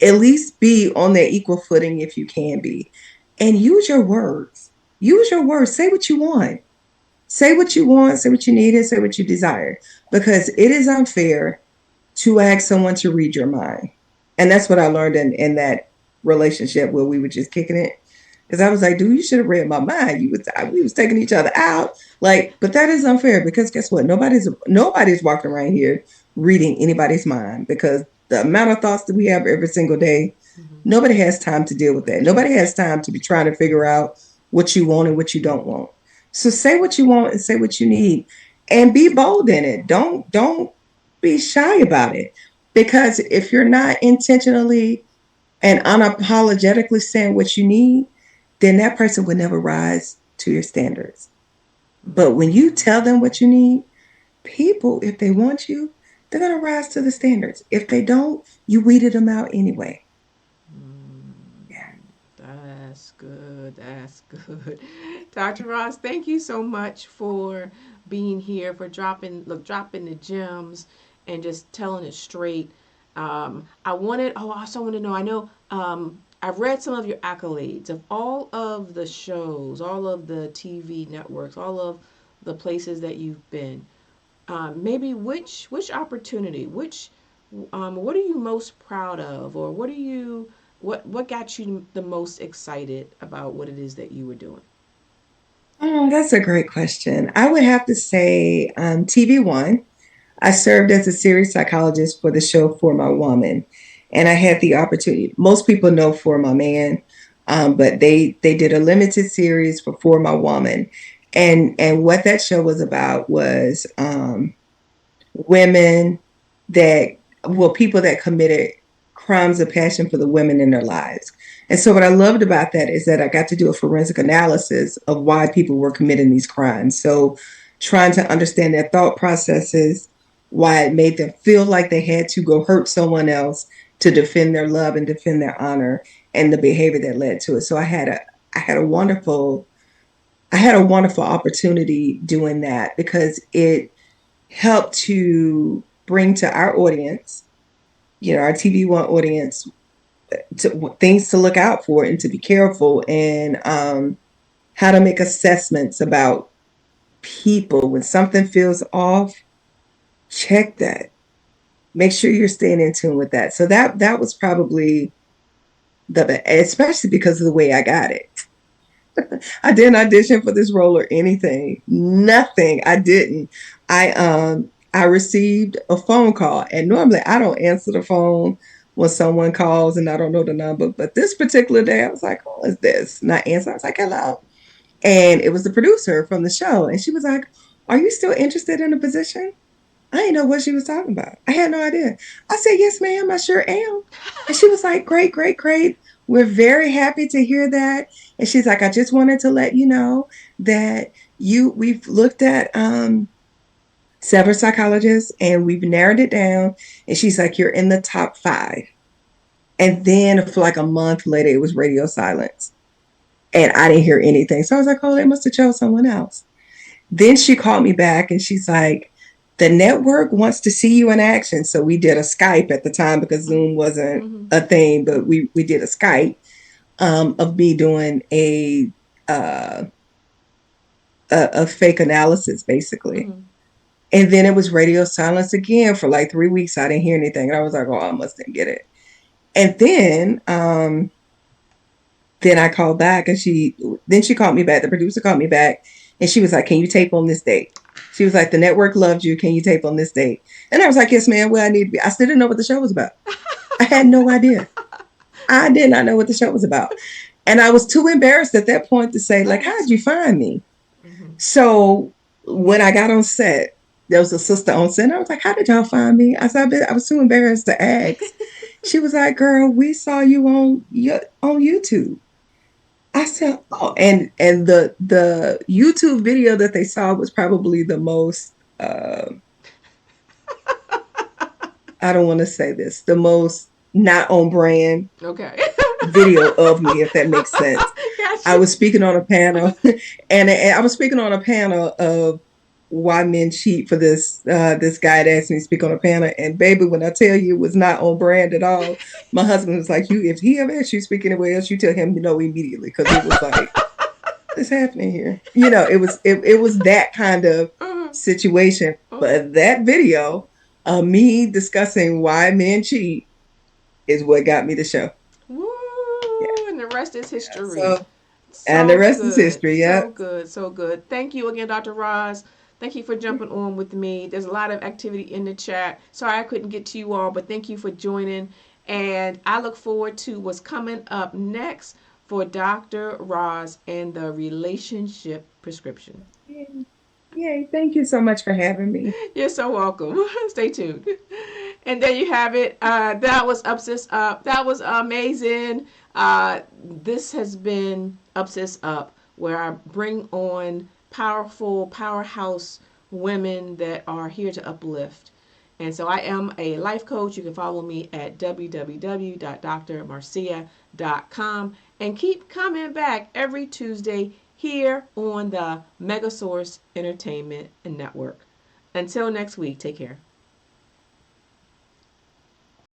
[SPEAKER 2] at least be on that equal footing if you can be. And use your words. Use your words. Say what you want. Say what you want, say what you need, and say what you desire. Because it is unfair to ask someone to read your mind. And that's what I learned in that relationship where we were just kicking it. Because I was like, dude, you should have read my mind. We was taking each other out. Like, but that is unfair because guess what? Nobody's walking around here reading anybody's mind because the amount of thoughts that we have every single day,
[SPEAKER 1] Mm-hmm.
[SPEAKER 2] nobody has time to deal with that. Nobody has time to be trying to figure out what you want and what you don't want. So say what you want and say what you need and be bold in it. Don't be shy about it. Because if you're not intentionally and unapologetically saying what you need, then that person would never rise to your standards. But when you tell them what you need, people, if they want you, they're going to rise to the standards. If they don't, you weeded them out anyway. Yeah.
[SPEAKER 1] That's good. That's good. Dr. Ross, thank you so much for being here, for dropping the gems and just telling it straight. I also want to know, I know, I've read some of your accolades of all of the shows, all of the TV networks, all of the places that you've been. Maybe which opportunity, what are you most proud of, or what got you the most excited about what it is that you were doing?
[SPEAKER 2] Oh, that's a great question. I would have to say TVOne. I served as a series psychologist for the show For My Woman, and I had the opportunity. Most people know For My Man, but they did a limited series for My Woman, and what that show was about was women that, well, people that committed crimes of passion for the women in their lives. And so what I loved about that is that I got to do a forensic analysis of why people were committing these crimes. So trying to understand their thought processes, why it made them feel like they had to go hurt someone else to defend their love and defend their honor, and the behavior that led to it. So I had a wonderful I had a wonderful opportunity doing that because it help to bring to our audience, our TV1 audience, things to look out for and to be careful, and how to make assessments about people. When something feels off, check that. Make sure you're staying in tune with that. So that was probably especially because of the way I got it. I didn't audition for this role or anything. Nothing. I didn't. I received a phone call, and normally I don't answer the phone when someone calls and I don't know the number. But this particular day, I was like, "Who is this?" And I answered. I was like, "Hello," and it was the producer from the show, and she was like, "Are you still interested in the position?" I didn't know what she was talking about. I had no idea. I said, "Yes, ma'am, I sure am." And she was like, "Great, great, great. We're very happy to hear that." And she's like, "I just wanted to let you know that we've looked at several psychologists and we've narrowed it down." And she's like, "You're in the top 5." And then for like a month later, it was radio silence. And I didn't hear anything. So I was like, "Oh, they must have chose someone else." Then she called me back and she's like, "The network wants to see you in action." So we did a Skype at the time because Zoom wasn't
[SPEAKER 1] Mm-hmm.
[SPEAKER 2] a thing, but we did a Skype. of me doing uh, a fake analysis, basically.
[SPEAKER 1] Mm-hmm.
[SPEAKER 2] And then it was radio silence again for like 3 weeks. I didn't hear anything. And I was like, oh, I must didn't get it. And then I called back and she called me back. The producer called me back and she was like, can you tape on this date? She was like, the network loved you. Can you tape on this date? And I was like, yes, ma'am. Where I need to be. I still didn't know what the show was about. I had no idea. I did not know what the show was about. And I was too embarrassed at that point to say, like,
[SPEAKER 1] Right.
[SPEAKER 2] how'd you find me?
[SPEAKER 1] Mm-hmm.
[SPEAKER 2] So when I got on set, there was a sister on set. And I was like, how did y'all find me? I said, I was too embarrassed to ask. She was like, girl, we saw you on YouTube. I said, oh, and the YouTube video that they saw was probably the most I don't want to say this, the most not on brand
[SPEAKER 1] Okay.
[SPEAKER 2] video of me, if that makes sense. I
[SPEAKER 1] Gotcha.
[SPEAKER 2] was speaking on a panel, and I was speaking on a panel of why men cheat for this guy that asked me to speak on a panel. And baby, when I tell you it was not on brand at all, my husband was like, "You, if he ever asks you to speak anywhere else, you tell him no immediately," because it was like, what's happening here? It was that kind of
[SPEAKER 1] Uh-huh.
[SPEAKER 2] situation.
[SPEAKER 1] Okay.
[SPEAKER 2] But that video of me discussing why men cheat is what got me the show. Yeah.
[SPEAKER 1] Woo! And the rest is
[SPEAKER 2] Yeah.
[SPEAKER 1] history.
[SPEAKER 2] So, and the
[SPEAKER 1] So
[SPEAKER 2] rest is
[SPEAKER 1] good.
[SPEAKER 2] history. Yeah.
[SPEAKER 1] So good. So good. Thank you again, Dr. Roz. Thank you for jumping on with me. There's a lot of activity in the chat. Sorry I couldn't get to you all, but thank you for joining. And I look forward to what's coming up next for Dr. Roz and the relationship prescription.
[SPEAKER 2] Yay. Yay. Thank you so much for having me.
[SPEAKER 1] You're so welcome. Stay tuned. And there you have it. That was Up Sis Up. That was amazing. This has been Up Sis Up, where I bring on powerful, powerhouse women that are here to uplift. And so I am a life coach. You can follow me at www.drmarcia.com and keep coming back every Tuesday here on the Megasource Entertainment Network. Until next week, take care.